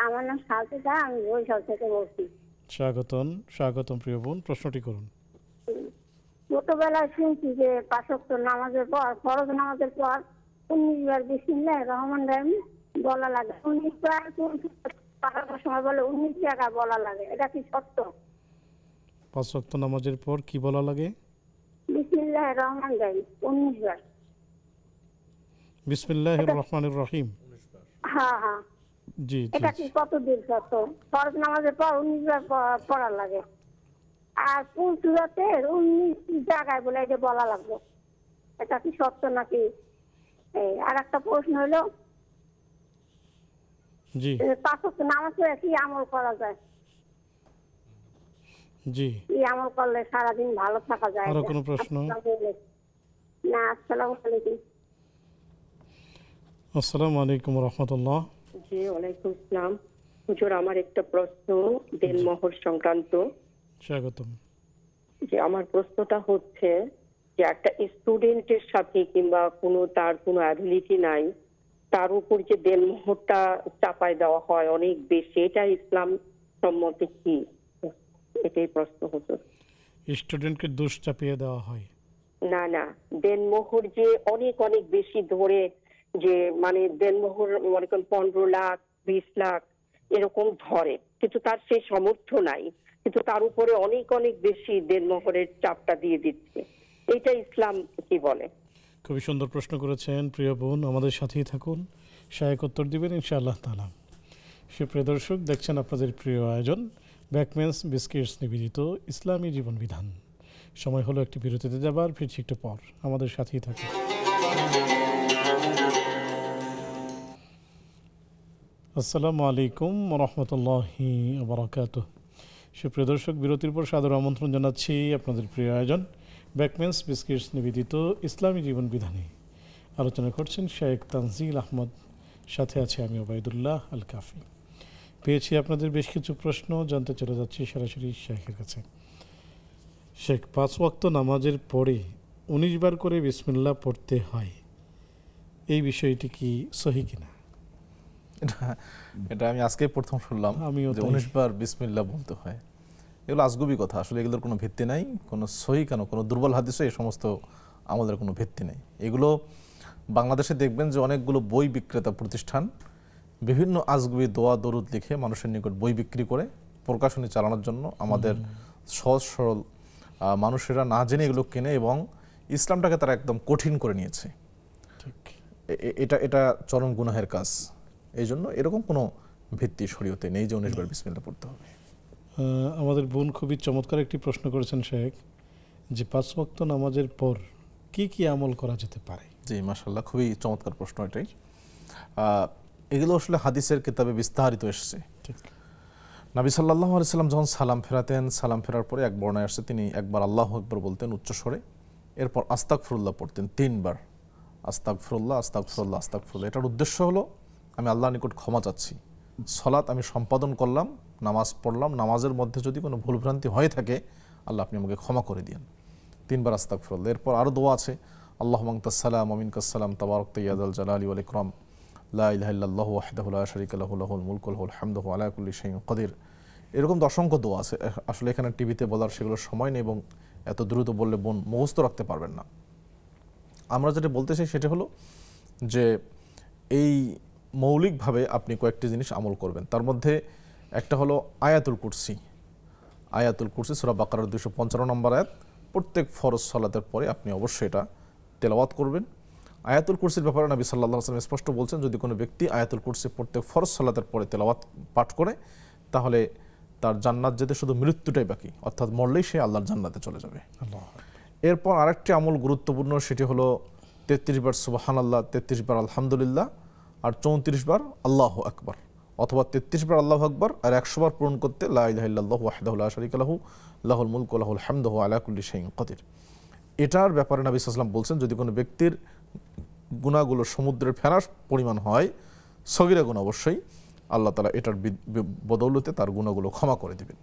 আমার নাম সাজেদা, আমি বরিশাল থেকে বলছি। স্বাগতম প্রিয় বোন, প্রশ্নটি করুন। ছোটবেলায় শুনছি যে 5 ওয়াক্ত নামাজের পর, ফরজ নামাজের পর 19 বার বিসমিল্লাহির রহমানির রহিম বলা লাগে। 19 বার পড়ার সময় বলে 19 জায়গা বলা লাগে, এটা কি সত্য? 5 ওয়াক্ত নামাজের পর কি বলা লাগে? বিসমিল্লাহির রহমানির রহিম 19 বার। বিসমিল্লাহির রহমানির রহিম। হ্যাঁ হ্যাঁ, জি এটা কি কতদূর সত্য? ফরজ নামাজের পর 19 বার পড়া লাগে, আর কোন সূরাতের 19 জায়গায় বলে এটা বলা লাগবে, এটা কি সত্য নাকি? আর একটা প্রশ্ন হলো, জি 5 ওয়াক্ত নামাজ পড়ে কি আমল করা যায়? জি। কি আমল করলে সারাদিন ভালো থাকা যায়? আরো কোনো প্রশ্ন? না, আসসালামু আলাইকুম। আসসালামু আলাইকুম ওয়া রাহমাতুল্লাহ। জি, ওয়ালাইকুম আসসালাম। হুজুর, আমার একটা প্রশ্ন দেনমোহর সংক্রান্ত। স্বাগতম। যে আমার প্রশ্নটা হচ্ছে যে একটা স্টুডেন্টের সাথে কিংবা তার কোনো অ্যাবিলিটি নাই, তার উপর যে দেনমোহরটা চাপায় দেওয়া হয় অনেক বেশি, এটা ইসলাম সম্মতে কি? এটাই প্রশ্ন হুজুর। স্টুডেন্টকে দোষ চাপিয়ে দেওয়া হয়? না না, দেনমোহর যে অনেক অনেক বেশি ধরে, যে মানে দেনমোহর মনে করেন 15 লাখ 20 লাখ এরকম ধরে, কিন্তু তার সেই সামর্থ্য নাই, কিন্তু তার উপরে অনেক অনেক বেশি দেনমোহরের চাপটা দিয়ে দিচ্ছে, এইটা ইসলাম কি বলে? খুবই সুন্দর প্রশ্ন করেছেন প্রিয় বোন, আমাদের সাথেই থাকুন, শায়েক উত্তর দিবেন ইনশাআল্লাহ তাআলা। সুপ্রিয় দর্শক, দেখছেন আপনাদের প্রিয় আয়োজন ব্যাকমেন্স বিস্কিটস নিবেদিত ইসলামী জীবন বিধান। সময় হলো একটি বিরতিতে যাবার, ফিরছি একটু পর, আমাদের সাথেই থাকুন। আসসালামু আলাইকুম ওয়া রাহমাতুল্লাহি ওয়া বারাকাতুহু। সুপ্রিয় দর্শক, বিরতির পর সাদর আমন্ত্রণ জানাচ্ছি আপনাদের প্রিয় আয়োজন ব্যাকমেন্স বিস্কিটস নিবেদিত ইসলামী জীবন বিধানে। আলোচনা করছেন শেখ তানজিল আহমদ, সাথে আছে আমি ওবায়দুল্লাহ আল কাফি। পেয়েছি আপনাদের বেশ কিছু প্রশ্ন, জানতে চলে যাচ্ছি সরাসরি শেখের কাছে। শেখ, 5 ওয়াক্ত নামাজের পরে 19 বার করে বিসমিল্লাহ পড়তে হয়, এই বিষয়টি কি সহি কিনা? এটা আমি আজকে প্রথম শুনলাম যে 19 বার বিসমিল্লাহ বলতে হয়। এগুলো আজগুবি কথা, আসলে এগুলোর কোনো ভিত্তি নাই, কোনো সহি কেন, কোনো দুর্বল হাদিসও এই সমস্ত আমাদের কোনো ভিত্তি নেই। এগুলো বাংলাদেশে দেখবেন যে অনেকগুলো বই বিক্রেতা প্রতিষ্ঠান বিভিন্ন আজগুবি দোয়া দরুদ লিখে মানুষের নিকট বই বিক্রি করে প্রকাশনী চালানোর জন্য আমাদের সহজ সরল মানুষেরা না জেনে এগুলো কেনে এবং ইসলামটাকে তারা একদম কঠিন করে নিয়েছে। এটা চরম গুনাহের কাজ। এই জন্য এরকম কোনো ভিত্তি শরীয়তে নেই যে 19 বার বিসমিল্লাহ পড়তে হবে। আমাদের বোন খুবই চমৎকার একটি প্রশ্ন করেছেন শেখ, যে 5 ওয়াক্ত নামাজের পর কি কি আমল করা যেতে পারে? জি মাশাআল্লাহ, খুবই চমৎকার প্রশ্ন এটাই। এগুলো আসলে হাদিসের কিতাবে বিস্তারিত এসেছে। নবী সাল্লাল্লাহু আলাইহি সাল্লাম যখন সালাম ফেরাতেন, সালাম ফেরার পরে এক বর্ণায় আসছে তিনি একবার আল্লাহু আকবার বলতেন উচ্চস্বরে, এরপর আস্তাগফিরুল্লাহ পড়তেন 3 বার। আস্তাগফিরুল্লাহ আস্তাগফিরুল্লাহ আস্তাগফিরুল্লাহ। এটার উদ্দেশ্য হলো আমি আল্লাহর নিকট ক্ষমা চাচ্ছি, সালাত আমি সম্পাদন করলাম, নামাজ পড়লাম, নামাজের মধ্যে যদি কোনো ভুলভ্রান্তি হয়ে থাকে আল্লাহ আপনি আমাকে ক্ষমা করে দিন। 3 বার আস্তাগফিরুল্লাহ। এরপর আরও দোয়া আছে, আল্লাহুম্মা আনতাস সালাম ওয়া মিনকাস সালাম তাবারাকতা ইয়া যাল জালালি ওয়াল ইকরাম লা ইলাহা ইল্লাল্লাহু ওয়াহদাহু লা শারীকা লাহু লাহুল মুলকু ওয়া লাহুল হামদু ওয়া আলা কুল্লি শাইইন কাদির। এরকম অসংখ্য দোয়া আছে, আসলে এখানে টিভিতে বলার সেগুলোর সময় নেই এবং এত দ্রুত বললে বোন মুখস্থ রাখতে পারবেন না। আমরা যেটা বলতে চাই সেটা হলো যে এই মৌলিকভাবে আপনি কয়েকটি জিনিস আমল করবেন। তার মধ্যে একটা হলো আয়াতুল কুরসি। আয়াতুল কুরসি সূরা বাকারার 255 নম্বর আয়াত, প্রত্যেক ফরজ সালাতের পরে আপনি অবশ্যই এটা তেলাওয়াত করবেন। আয়াতুল কুরসির ব্যাপারে নবী সাল্লাল্লাহু আলাইহি ওয়াসাল্লাম স্পষ্ট বলছেন, যদি কোনো ব্যক্তি আয়াতুল কুরসি প্রত্যেক ফরজ সালাতের পরে তেলাওয়াত পাঠ করে তাহলে তার জান্নাত যেতে শুধু মৃত্যুটাই বাকি, অর্থাৎ মরলেই সে আল্লাহর জান্নাতে চলে যাবে। এরপর আরেকটি আমল গুরুত্বপূর্ণ, সেটি হলো 33 বার সুবহানাল্লাহ, 33 বার আলহামদুলিল্লাহ আর 34 বার আল্লাহু আকবার, অথবা 33 বার আল্লাহু আকবার আর 100 বার পূরণ করতে লা ইলাহা ইল্লাল্লাহু ওয়াহদাহু লা শারীকা লাহু লাহুল মুলকু ওয়া লাহুল হামদু ওয়া আলা কুল্লি শাইইন কাদির। এটার ব্যাপারে নবী সাল্লাল্লাহু আলাইহি ওয়াসাল্লাম বলছেন, যদি কোনো ব্যক্তির গুনাহগুলো সমুদ্রের ফেনার পরিমাণ হয়, সগীরা গুনাহ অবশ্যই, আল্লাহ তাআলা এটার বদৌলতে তার গুনাহগুলো ক্ষমা করে দিবেন।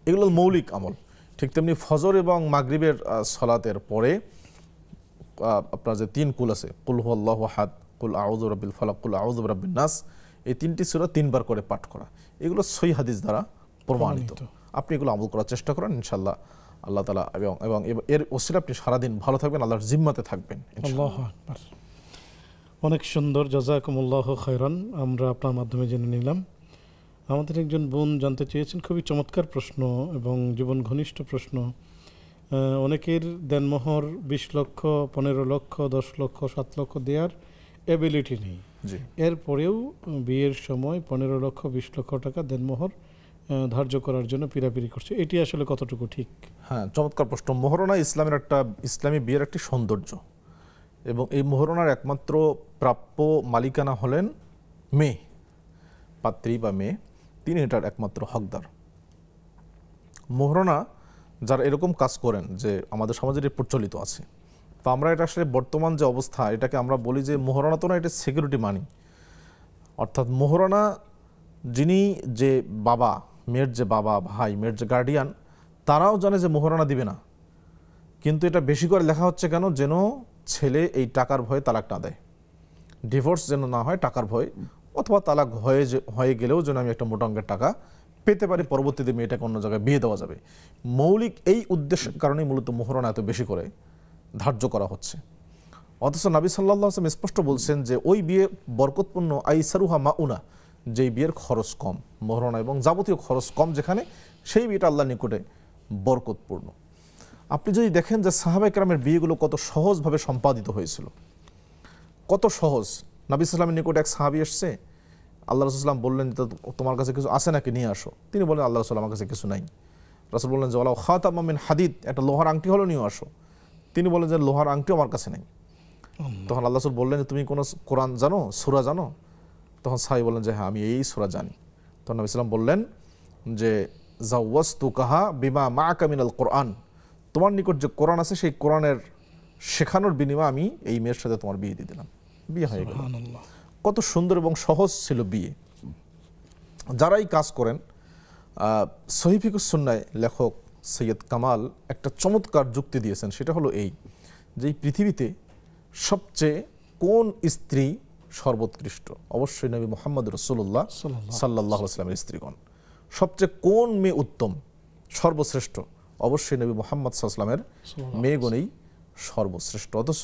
এগুলো মৌলিক আমল। ঠিক তেমনি ফজর এবং মাগরিবের সালাতের পরে আপনার যে 3 কুল আছে, কুল হুয়াল্লাহু আহাদ, কুল আউযু বিরাব্বিল ফালাক, কুল আউযু বিরাব্বিন নাস, এই 3টি সূরা 3 বার করে পাঠ করা, এগুলো সহিহ হাদিস দ্বারা প্রমাণিত। আপনি এগুলো আমল করার চেষ্টা করেন, ইনশাআল্লাহ আল্লাহ তাআলা এবং এর ওসিলা আপনি সারাদিন ভালো থাকবেন, আল্লাহর জিম্মাতে থাকবেন ইনশাআল্লাহ। আল্লাহু আকবার। অনেক সুন্দর, জাযাকুমুল্লাহু খায়রান। আমরা আপনার মাধ্যমে জেনে নিলাম। আমাদের একজন বোন জানতে চেয়েছেন, খুবই চমৎকার প্রশ্ন এবং জীবন ঘনিষ্ঠ প্রশ্ন। অনেকের দেনমোহর 20 লক্ষ, 15 লক্ষ, 10 লক্ষ, 7 লক্ষ দেওয়ার এবিলিটি নেই, এরপরেও বিয়ের সময় 15 লক্ষ 20 লক্ষ টাকা দেনমোহর ধার্য করার জন্য পিরাপিরি করছে, এটি আসলে কতটুকু ঠিক? হ্যাঁ, চমৎকার প্রশ্ন। মোহরনা ইসলামী বিয়ের একটি সৌন্দর্য এবং এই মোহরনার একমাত্র প্রাপ্য মালিকানা হলেন মেয়ে, পাত্রী বা মেয়ে, তিনি এটার একমাত্র হকদার। মোহরনা যারা এরকম কাজ করেন, যে আমাদের সমাজে এটা প্রচলিত আছে, তো আমরা এটা আসলে বর্তমান যে অবস্থা, এটাকে আমরা বলি যে মোহরনা তো না, এটা সিকিউরিটি মানি। অর্থাৎ মোহরনা যিনি যে বাবা, মেয়ের যে বাবা, ভাই, মেয়ের যে গার্ডিয়ান, তারাও জানে যে মোহরনা দিবে না, কিন্তু এটা বেশি করে লেখা হচ্ছে কেন, যেন ছেলে এই টাকার ভয়ে তালাক না দেয়, ডিভোর্স যেন না হয় টাকার ভয়, অথবা তালাক হয়ে গেলেও যেন আমি একটা মোটা অঙ্কের টাকা পেতে পারি, পরবর্তীতে মেয়েটাকে অন্য জায়গায় বিয়ে দেওয়া যাবে। মৌলিক এই উদ্দেশ্যের কারণেই মূলত মোহরনা এত বেশি করে ধার্য করা হচ্ছে। অথচ নবী সাল্লাল্লাহু আলাইহি ওয়াসাল্লাম স্পষ্ট বলছেন যে ওই বিয়ে বরকতপূর্ণ, আইসারুহা মাউনা, যেই বিয়ের খরচ কম, মোহরনা এবং যাবতীয় খরচ কম যেখানে, সেই বিয়েটা আল্লাহর নিকটে বরকতপূর্ণ। আপনি যদি দেখেন যে সাহাবায়ে কেরামের বিয়েগুলো কত সহজভাবে সম্পাদিত হয়েছিল, কত সহজ। নবী সাল্লামের নিকটে এক সাহাবী এসছে, আল্লাহ রাসূল সাল্লাম বললেন, তোমার কাছে কিছু আছে নাকি, নিয়ে আসো। তিনি বললেন, আল্লাহ রাসূল আমার কাছে কিছু নাই। রাসূল বললেন যে ওয়ালাউ খাতাম মিন হাদিদ, একটা লোহার আংটি হলো নিয়ে আসো। তিনি বললেন যে লোহার আংটিও আমার কাছে নেই। তখন আল্লাহ রাসূল বললেন যে তুমি কোনো কোরআন জানো, সূরা জানো? তখন সাহাবী বললেন যে হ্যাঁ, আমি এই সূরা জানি। তখন নবী সাল্লাম বললেন যে জাওয়াজতুকাহা বিমা মাআকা মিনাল কোরআন, তোমার নিকট যে কোরআন আছে সেই কোরআনের শেখানোর বিনিময়ে আমি এই মেয়ের সাথে তোমার বিয়ে দিয়ে দিলাম। বিয়ে হয়ে গেল। কত সুন্দর এবং সহজ ছিল বিয়ে। যারাই কাজ করেন, সহিহ ফিকহুস সুন্নায় লেখক সৈয়দ কামাল একটা চমৎকার যুক্তি দিয়েছেন, সেটা হলো এই যে এই পৃথিবীতে সবচেয়ে কোন স্ত্রী সর্বোৎকৃষ্ট, অবশ্যই নবী মুহাম্মদ রাসূলুল্লাহ সাল্লাল্লাহু আলাইহি ওয়াসাল্লামের স্ত্রীগণ। সবচেয়ে কোন মেয়ে উত্তম, সর্বশ্রেষ্ঠ, অবশ্যই নবী মুহাম্মদ সাল্লাল্লাহু আলাইহি ওয়াসাল্লামের মেয়েগণেই সর্বশ্রেষ্ঠ। অথচ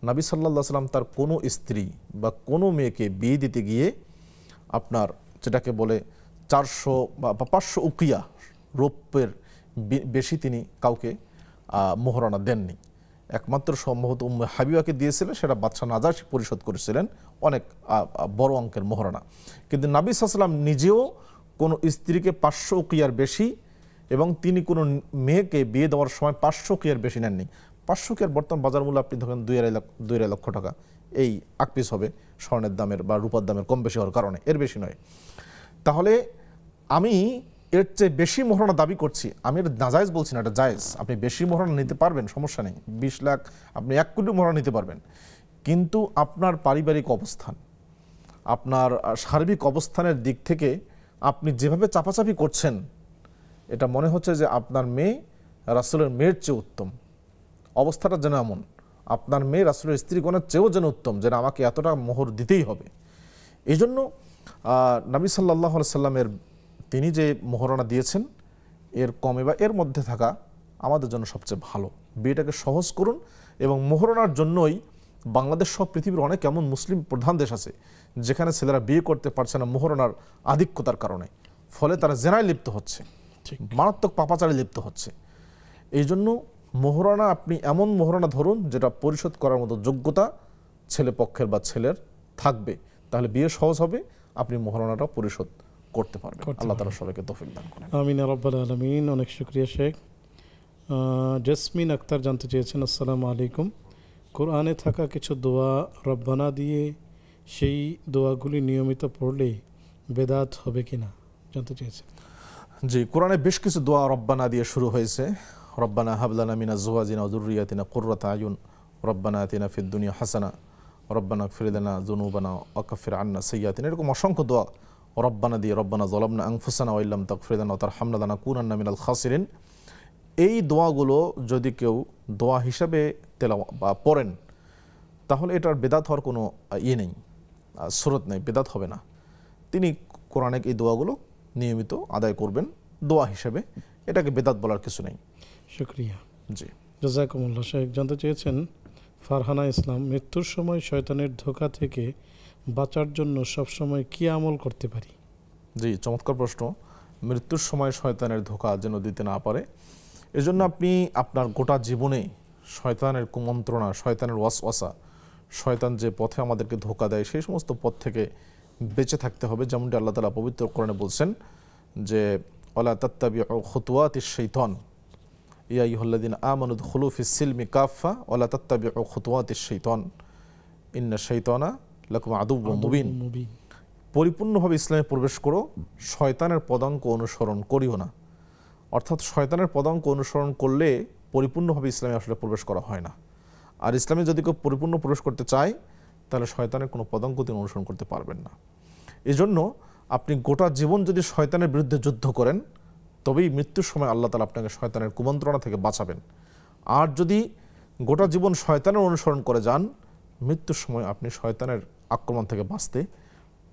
নবী সাল্লাল্লাহু আলাইহি সাল্লাম তার কোনো স্ত্রী বা কোনো মেয়েকে বিয়ে দিতে গিয়ে আপনার যেটাকে বলে 400 বা 500 উকিয়া রৌপ্যের বেশি তিনি কাউকে মোহরানা দেননি। একমাত্র সম্ভবত উম্মে হাবিবাকে দিয়েছিলেন, সেটা বাদশাহ নাজাশী পরিশোধ করেছিলেন অনেক বড় অঙ্কের মোহরানা। কিন্তু নবী সাল্লাল্লাহু আলাইহি সাল্লাম নিজেও কোনো স্ত্রীকে 500 উকিয়ার বেশি এবং তিনি কোনো মেয়েকে বিয়ে দেওয়ার সময় 500 উকিয়ার বেশি নেননি। 500 উকিয়ার বর্তমান বাজার মূল্য আপনি ধরেন 2.5 লক্ষ টাকা, এই আকপিস হবে স্বর্ণের দামের বা রূপার দামের কম বেশি হওয়ার কারণে, এর বেশি নয়। তাহলে আমি এর চেয়ে বেশি মোহরানা দাবি করছি, আমি এটা নাজায়েজ বলছি না, এটা জায়েজ। আপনি বেশি মোহরানা নিতে পারবেন, সমস্যা নেই। 20 লাখ, আপনি 1 কোটি মোহরানা নিতে পারবেন, কিন্তু আপনার পারিবারিক অবস্থান, আপনার সার্বিক অবস্থানের দিক থেকে আপনি যেভাবে চাপাচাপি করছেন, এটা মনে হচ্ছে যে আপনার মেয়ে রাসূলের মেয়ের চেয়ে উত্তম। অবস্থাটা যেন এমন, আপনার মেয়ে রাসূলের স্ত্রীগণের চেয়েও যেন উত্তম, যেন আমাকে এতটা মোহর দিতেই হবে। এই জন্য নবী সাল্লাল্লাহু আলাইহি সাল্লামের তিনি যে মোহরানা দিয়েছেন, এর কমে বা এর মধ্যে থাকা আমাদের জন্য সবচেয়ে ভালো। বিয়েটাকে সহজ করুন, এবং মোহরানার জন্যই বাংলাদেশ সহ পৃথিবীর অনেক এমন মুসলিম প্রধান দেশ আছে যেখানে ছেলেরা বিয়ে করতে পারছে না মোহরানার আধিক্যতার কারণে, ফলে তারা জেনায় লিপ্ত হচ্ছে, মারাত্মক পাপাচারে লিপ্ত হচ্ছে। এই জন্য মোহরানা আপনি এমন মোহরানা ধরুন যেটা পরিশোধ করার মতো যোগ্যতা ছেলে পক্ষের বা ছেলের থাকবে, তাহলে বিয়ে সহজ হবে, আপনি মোহরানাটা পরিশোধ করতে পারবেন। আল্লাহ তাআলা সবাইকে তৌফিক দান করেন। আমিন ইয়া রাব্বাল আলামিন। অনেক শুকরিয়া শেখ। জেসমিন আক্তার জানতে চেয়েছেন, আসসালামু আলাইকুম, কোরআনে থাকা কিছু দোয়া রব্বানা দিয়ে সেই দোয়াগুলি নিয়মিত পড়লে বেদাত হবে কিনা জানতে চেয়েছেন। জি, কোরআনে বেশ কিছু দোয়া রব্বানা দিয়ে শুরু হয়েছে। রব্বানা হাবলানা মিনা যুওয়াজিনা ওয়া যুররিয়াতিনা কুররাতা আয়ুন, রব্বানা আতিনা ফিদ দুনিয়া হাসানা, রব্বানা ইগফির লানা যুনুবানা ওয়া কাফির আন্না সাইয়্যাতিনা, এরকম অসংখ্য দোয়া রব্বানা দিয়ে, রব্বানা যালামনা আনফুসানা ওয়া ইল্লাম তাগফির লানা ওয়া তারহামনা লানাকুনান্না মিনাল খাসিরিন। এই দোয়াগুলো যদি কেউ দোয়া হিসাবে তেলাওয়াত বা পড়েন, তাহলে এটার বেদাত হওয়ার কোনো নেই, সুরত নেই, বেদাত হবে না। তিনি কোরআনে এই দোয়াগুলো নিয়মিত আদায় করবেন দোয়া হিসেবে, এটাকে বেদাত বলার কিছু নেই। শুকরিয়া। জি, জাযাকুমুল্লাহ। শেখ জানতে চেয়েছেন, ফারহানা ইসলাম, মৃত্যুর সময় শয়তানের ধোঁকা থেকে বাঁচার জন্য সবসময় কি আমল করতে পারি? জি, চমৎকার প্রশ্ন। মৃত্যুর সময় শয়তানের ধোঁকা যেন দিতে না পারে, এজন্য আপনি আপনার গোটা জীবনে শয়তানের কুমন্ত্রণা, শয়তানের ওয়াসওয়াসা, শয়তান যে পথে আমাদেরকে ধোঁকা দেয়, সেই সমস্ত পথ থেকে বেঁচে থাকতে হবে। যেমনটি আল্লাহ তাআলা পবিত্র কোরআনে বলছেন যে ওয়ালা তাত্তাবিউ খুতুওয়াতিশ শাইতান ইয়া আইয়ুহাল্লাযীনা আমানু দুখুলু ফিস সিলমি কাফা ওয়ালা তাত্তাবিউ খুতুওয়াতিশ শাইতান ইন্নাশ শাইতানা লাকুম আদুউম মুবিন। পরিপূর্ণভাবে ইসলামে প্রবেশ করো, শয়তানের পদাঙ্ক অনুসরণ করিও না। অর্থাৎ শয়তানের পদাঙ্ক অনুসরণ করলে পরিপূর্ণভাবে ইসলামে আসলে প্রবেশ করা হয় না। আর ইসলামে যদি কেউ পরিপূর্ণ প্রবেশ করতে চায়, তাহলে শয়তানের কোনো পদাঙ্ক তিনি অনুসরণ করতে পারবেন না। এজন্য আপনি গোটা জীবন যদি শয়তানের বিরুদ্ধে যুদ্ধ করেন, তবেই মৃত্যুর সময় আল্লাহ তাআলা আপনাকে শয়তানের কুমন্ত্রণা থেকে বাঁচাবেন। আর যদি গোটা জীবন শয়তানের অনুসরণ করে যান, মৃত্যুর সময় আপনি শয়তানের আক্রমণ থেকে বাঁচতে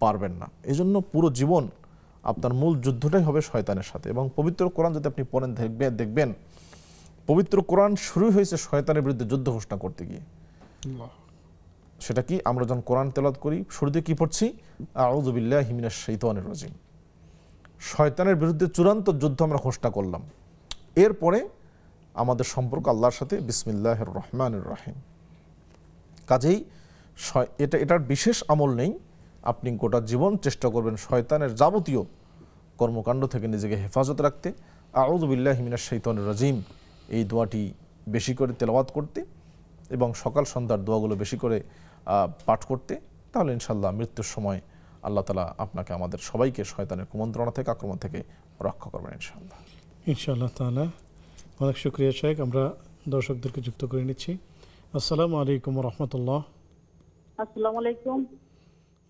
পারবেন না। এজন্য পুরো জীবন আপনার মূল যুদ্ধটাই হবে শয়তানের সাথে। এবং পবিত্র কোরআন যদি আপনি পড়েন দেখবেন পবিত্র কোরআন শুরু হয়েছে শয়তানের বিরুদ্ধে যুদ্ধ ঘোষণা করতে গিয়ে। সেটা কি, আমরা যখন কোরআন তেলাওয়াত করি শুরুতে কি পড়ছি? আউযু বিল্লাহি মিনাশ শাইতানির রাজিম। শয়তানের বিরুদ্ধে চূড়ান্ত যুদ্ধ আমরা ঘোষণা করলাম। এরপরে আমাদের সম্পর্ক আল্লাহর সাথে বিসমিল্লাহির রহমানির রহিম। কাজেই এটার বিশেষ আমল নেই। আপনি গোটা জীবন চেষ্টা করবেন শয়তানের যাবতীয় কর্মকাণ্ড থেকে নিজেকে হেফাজত রাখতে। আউযু বিল্লাহি মিনাশ শাইতানির রাজিম এই দোয়াটি বেশি করে তেলাওয়াত করতে এবং সকাল সন্ধ্যার দোয়াগুলো বেশি করে পাঠ করতে, তাহলে ইনশাআল্লাহ মৃত্যুর সময় আল্লাহ তাআলা আপনাকে আমাদের সবাইকে শয়তানের কুমন্ত্রণা থেকে, আক্রমণ থেকে রক্ষা করবেন ইনশাআল্লাহ। ইনশাআল্লাহ তাআলা। অনেক শুকরিয়া শেখ। আমরা দর্শকদেরকে যুক্ত করে নিচ্ছি। আসসালামু আলাইকুম ওয়া রাহমাতুল্লাহ। আসসালামু আলাইকুম।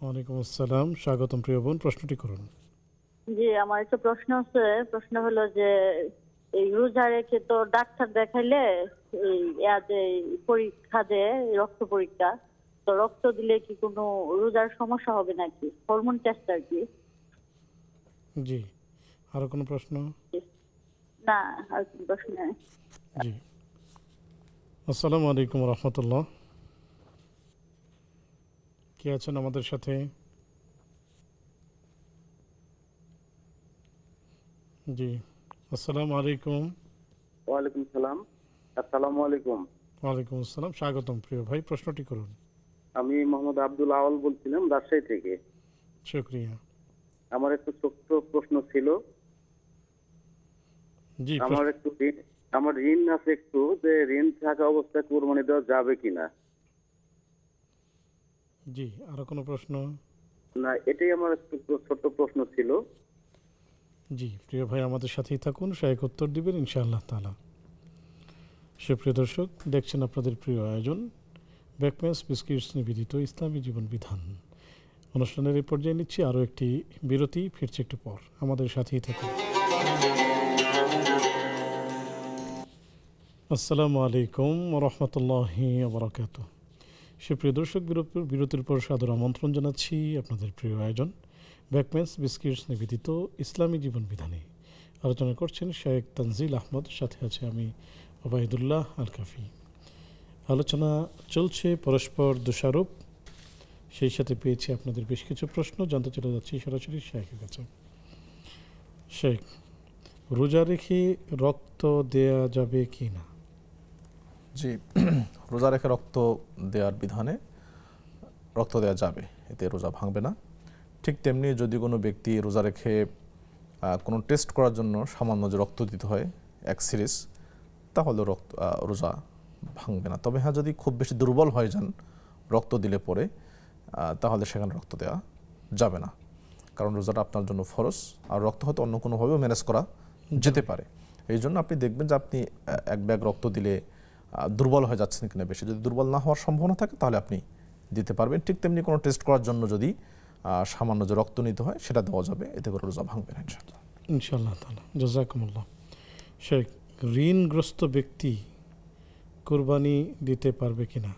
ওয়ালাইকুম আসসালাম। স্বাগতম প্রিয় বোন, প্রশ্নটি করুন। জি, আমার একটা প্রশ্ন আছে। প্রশ্ন হলো যে এই রোজা রেখে তো ডাক্তার দেখাইলে এই যে পরীক্ষা দেয়, রক্ত পরীক্ষা, তো রক্ত দিলে কি কোনো রোজার সমস্যা হবে নাকি? হরমোন টেস্ট আর কি। জি, আরো কোনো প্রশ্ন? না, আর কোনো প্রশ্ন নেই। জি, আসসালামু আলাইকুম ওয়া রাহমাতুল্লাহ। কে আছেন আমাদের সাথে? জি, আসসালামু আলাইকুম। ওয়ালাইকুম সালাম। আসসালামু আলাইকুম। ওয়ালাইকুম আসসালাম, স্বাগতম প্রিয় ভাই, প্রশ্নটি করুন। আমি মোহাম্মদ আব্দুল আওয়াল বলছিলাম রাজশাহী থেকে। শুকরিয়া। আমার একটু ছোট্ট প্রশ্ন ছিল। জি, আমার ঋণ আছে একটু, যে ঋণ থাকা অবস্থায় কুরবানি দেওয়া যাবে কিনা? জি, আরো কোনো প্রশ্ন? না, এটাই আমার একটু ছোট্ট প্রশ্ন ছিল। জি, প্রিয় ভাই আমাদের সাথেই থাকুন, সহায়ক উত্তর দিবেন ইনশাআল্লাহ তাআলা। সুপ্রিয় দর্শক, দেখছেন আপনাদের প্রিয় আয়োজন ব্যাকম্যাস বিস্কিটস নিবেদিত ইসলামী জীবন বিধান। অনুষ্ঠানের এই পর্যায়ে নিচ্ছি আরও একটি বিরতি, ফিরছে একটু পর, আমাদের সাথেই থাকুন। আসসালামু আলাইকুম ওয়া রাহমাতুল্লাহি ওয়া বারাকাতুহু। সুপ্রিয় দর্শক, বিরতির পর সাদর আমন্ত্রণ জানাচ্ছি আপনাদের প্রিয় আয়োজন ব্যাকম্যাস বিস্কিটস নিবেদিত ইসলামী জীবন বিধানে। আলোচনা করছেন শেখ তানজিল আহমদ, সাথে আছে আমি ওবায়দুল্লাহ আল কাফি। আলোচনা চলছে পরস্পর দোষারোপ, সেই সাথে পেয়েছি আপনাদের বেশ কিছু প্রশ্ন, জানতে চলে যাচ্ছি সরাসরি শেখের কাছে। শেখ, রোজা রেখে রক্ত দেয়া যাবে কি না? জি, রোজা রেখে রক্ত দেওয়ার বিধানে রক্ত দেওয়া যাবে, এতে রোজা ভাঙবে না। ঠিক তেমনি যদি কোনো ব্যক্তি রোজা রেখে কোনো টেস্ট করার জন্য সামান্য যে রক্ত দিতে হয় এক সিরিজ, তাহলে রোজা ভাঙবে না। তবে হ্যাঁ, যদি খুব বেশি দুর্বল হয়ে যান রক্ত দিলে পরে, তাহলে সেখানে রক্ত দেওয়া যাবে না, কারণ রোজাটা আপনার জন্য ফরজ, আর রক্ত হয়তো অন্য কোনোভাবেও ম্যানেজ করা যেতে পারে। এই জন্য আপনি দেখবেন যে আপনি এক ব্যাগ রক্ত দিলে দুর্বল হয়ে যাচ্ছেন কিনা বেশি, যদি দুর্বল না হওয়ার সম্ভাবনা থাকে তাহলে আপনি দিতে পারবেন। ঠিক তেমনি কোনো টেস্ট করার জন্য যদি সামান্য যে রক্ত নিতে হয় সেটা দেওয়া যাবে, এতে করে রোজা ভাঙবে না ইনশাআল্লাহ। ইনশাআল্লাহ তাআলা, জাযাকুমুল্লাহ। শেখ, ঋণগ্রস্ত ব্যক্তি কোরবানি দিতে পারবে কিনা?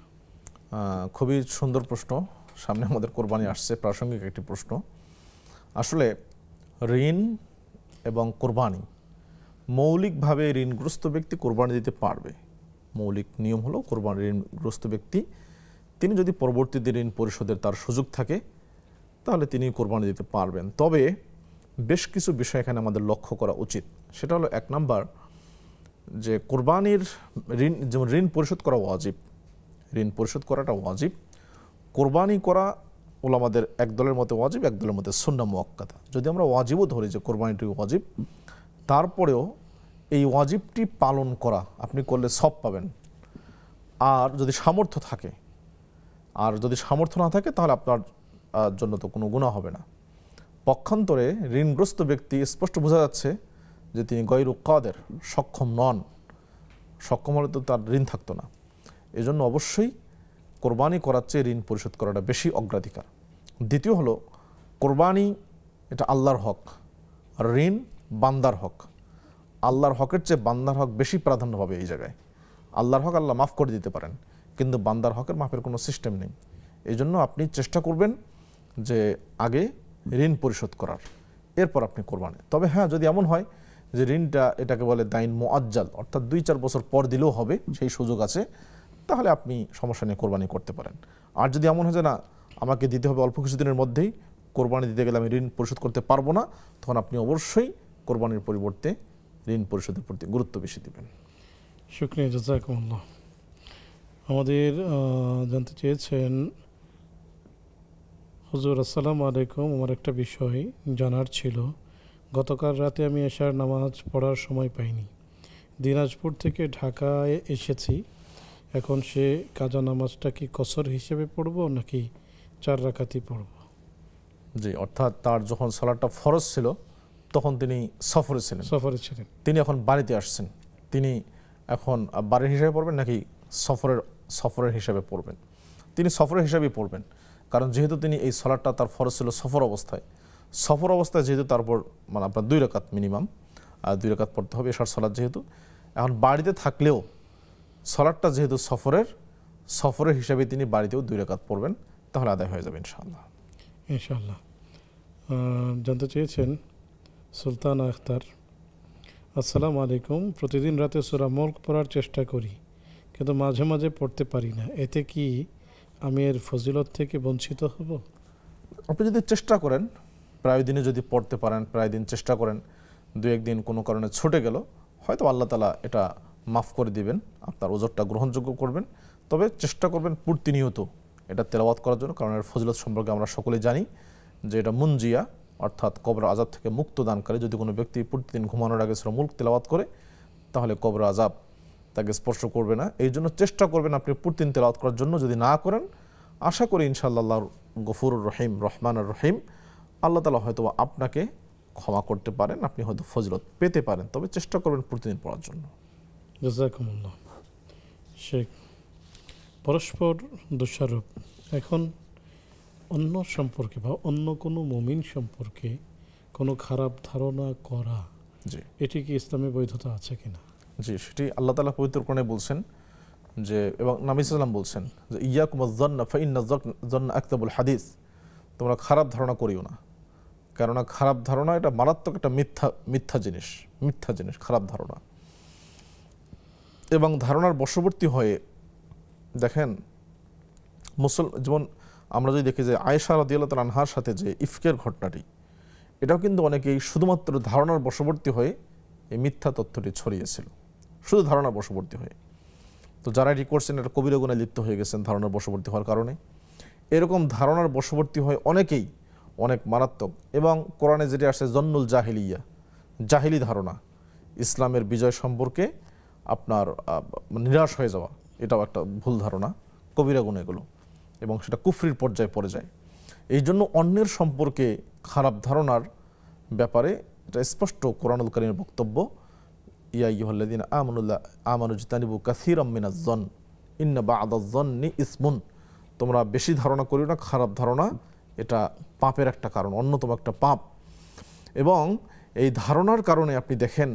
খুবই সুন্দর প্রশ্ন। সামনে আমাদের কোরবানি আসছে, প্রাসঙ্গিক একটি প্রশ্ন। আসলে ঋণ এবং কোরবানি, মৌলিকভাবে ঋণগ্রস্ত ব্যক্তি কোরবানি দিতে পারবে। মৌলিক নিয়ম হলো কোরবানি ঋণগ্রস্ত ব্যক্তি তিনি যদি পরবর্তীতে ঋণ পরিশোধের তার সুযোগ থাকে তাহলে তিনি কোরবানি দিতে পারবেন। তবে বেশ কিছু বিষয় এখানে আমাদের লক্ষ্য করা উচিত। সেটা হলো, এক নাম্বার, যে কোরবানির ঋণ, যেমন ঋণ পরিশোধ করা ওয়াজিব, ঋণ পরিশোধ করাটা ওয়াজিব। কোরবানি করা ওলামাদের এক দলের মতে ওয়াজিব, এক দলের মতে সুন্নাহ মুআক্কাদা। যদি আমরা ওয়াজিবও ধরি যে কোরবানিটি ওয়াজিব, তারপরেও এই ওয়াজিবটি পালন করা আপনি করলে সওয়াব পাবেন। আর যদি সামর্থ্য থাকে, আর যদি সামর্থ্য না থাকে তাহলে আপনার জন্য তো কোনো গুনাহ হবে না। পক্ষান্তরে ঋণগ্রস্ত ব্যক্তি স্পষ্ট বোঝা যাচ্ছে যে তিনি গয়রু কাদের, সক্ষম নন। সক্ষম হলে তো তার ঋণ থাকতো না। এজন্য অবশ্যই কোরবানি করার চেয়ে ঋণ পরিশোধ করাটা বেশি অগ্রাধিকার। দ্বিতীয় হলো, কোরবানি এটা আল্লাহর হক, আর ঋণ বান্দার হক। আল্লাহর হকের চেয়ে বান্দার হক বেশি প্রাধান্য পাবে এই জায়গায়। আল্লাহর হক আল্লাহ মাফ করে দিতে পারেন, কিন্তু বান্দার হকের মাফের কোনো সিস্টেম নেই। এই জন্য আপনি চেষ্টা করবেন যে আগে ঋণ পরিশোধ করার, এরপর আপনি কোরবানি। তবে হ্যাঁ, যদি এমন হয় যে ঋণটা, এটাকে বলে দাইন মুআজ্জাল, অর্থাৎ 2-4 বছর পর দিলেও হবে, সেই সুযোগ আছে, তাহলে আপনি সমস্যা নিয়ে কোরবানি করতে পারেন। আর যদি এমন হয় যে না, আমাকে দিতে হবে অল্প কিছুদিনের মধ্যেই, কোরবানি দিতে গেলে আমি ঋণ পরিশোধ করতে পারবো না, তখন আপনি অবশ্যই কোরবানির পরিবর্তে ঋণ পরিশোধের প্রতি গুরুত্ব বেশি দেবেন। শুকরিয়া, জাযাকুমুল্লাহ। আমাদের জানতে চেয়েছেন, হুজুর আসসালামু আলাইকুম, আমার একটা বিষয় জানার ছিল। গতকাল রাতে আমি এশার নামাজ পড়ার সময় পাইনি। দিনাজপুর থেকে ঢাকায় এসেছি, এখন সে কাজা নামাজটা কি কসর হিসেবে পড়ব নাকি 4 রাকাতই পড়ব? জি, অর্থাৎ তার যখন সালাতটা ফরজ ছিল তখন তিনি সফরে ছিলেন, তিনি এখন বাড়িতে আসছেন, তিনি এখন বাড়ির হিসাবে পড়বেন নাকি সফরের হিসাবে পড়বেন? তিনি সফরের হিসাবেই পড়বেন, কারণ যেহেতু তিনি এই সালাতটা তার ফরজ ছিল সফর অবস্থায় যেহেতু তারপর মানে আপনার 2 রাকাত মিনিমাম 2 রাকাত পড়তে হবে এশার সালাত। যেহেতু এখন বাড়িতে থাকলেও সালাতটা যেহেতু সফরের হিসাবে তিনি বাড়িতেও 2 রাকাত পড়বেন, তাহলে আদায় হয়ে যাবে ইনশাআল্লাহ। জানতে চেয়েছেন সুলতান আখতার, আসসালামু আলাইকুম, প্রতিদিন রাতে সূরা মুলক পড়ার চেষ্টা করি কিন্তু মাঝে মাঝে পড়তে পারি না, এতে কি আমি এর ফজিলত থেকে বঞ্চিত হব? আপনি যদি চেষ্টা করেন, প্রায় দিনে যদি পড়তে পারেন, প্রায় দিন চেষ্টা করেন, দু একদিন কোনো কারণে ছুটে গেল, হয়তো আল্লাহ তাআলা এটা মাফ করে দিবেন, আপনার ওজরটা গ্রহণযোগ্য করবেন। তবে চেষ্টা করবেন প্রতিনিয়ত এটা তেলাওয়াত করার জন্য, কারণ এর ফজিলত সম্পর্কে আমরা সকলেই জানি যে এটা মুনজিয়া, অর্থাৎ কবর আযাব থেকে মুক্ত দানকারী। যদি কোনো ব্যক্তি প্রতিদিন ঘুমানোর আগে সূরা মুলক তেলাওয়াত করে, তাহলে কবর আযাব তাকে স্পর্শ করবে না। এই জন্য চেষ্টা করবেন আপনি প্রতিদিন তেলাওয়াত করার জন্য। যদি না করেন, আশা করি ইনশাআল্লাহ আল্লাহর গফুরুর রহিম, রহমানুর রহিম, আল্লাহ তাআলা হয়তো আপনাকে ক্ষমা করতে পারেন, আপনি হয়তো ফজিলত পেতে পারেন। তবে চেষ্টা করবেন প্রতিদিন পড়ার জন্য। জাযাকুমুল্লাহ। শেখ, পরস্পর দোষারোপ, এখন অন্য সম্পর্কে বা অন্য কোনো মুমিন সম্পর্কে কোনো খারাপ ধারণা করা, জি, এটি কি ইসলামে বৈধতা আছে কিনা? জি, সেটি আল্লাহ তাআলা পবিত্র কোরআনে বলছেন যে, এবং নবী সাল্লাল্লাহু আলাইহি ওয়াসাল্লাম বলছেন যে ইয়াকুমুজ যান্না ফাইন্না যান্না আকযাবুল হাদিস, তোমরা খারাপ ধারণা করিও না, কেননা খারাপ ধারণা এটা মারাত্মক একটা মিথ্যা জিনিস খারাপ ধারণা। এবং ধারণার বশবর্তী হয়ে দেখেন, যেমন আমরা যদি দেখি যে আয়েশা রাদিয়াল্লাহু তাআলা আনহার সাথে যে ইফকের ঘটনাটি, এটাও কিন্তু অনেকেই শুধুমাত্র ধারণার বশবর্তী হয়ে এই মিথ্যা তথ্যটি ছড়িয়েছিল, শুধু ধারণার বশবর্তী হয়ে। তো যারা এটি করছেন, এটা কবিরা গুনাহে লিপ্ত হয়ে গেছেন ধারণার বশবর্তী হওয়ার কারণে। এরকম ধারণার বশবর্তী হয়ে অনেকেই অনেক মারাত্মক, এবং কোরআনে যেটি আসে জন্নুল জাহিলিয়া, জাহিলি ধারণা, ইসলামের বিজয় সম্পর্কে আপনার নিরাশ হয়ে যাওয়া, এটাও একটা ভুল ধারণা, কবিরা গুনাহ এগুলো, এবং সেটা কুফরির পর্যায়ে পড়ে যায়। এই জন্য অন্যের সম্পর্কে খারাপ ধারণার ব্যাপারে এটা স্পষ্ট কোরআনুল কারীমের বক্তব্য, ইয়া আইয়ুহাল্লাযীনা আমানু ইজতানিবু কাসীরাম মিনাজ-যন ইন্না বা'দাজ-যন্নি ইসমুন, তোমরা বেশি ধারণা করিও না, খারাপ ধারণা এটা পাপের একটা কারণ, অন্যতম একটা পাপ। এবং এই ধারণার কারণে আপনি দেখেন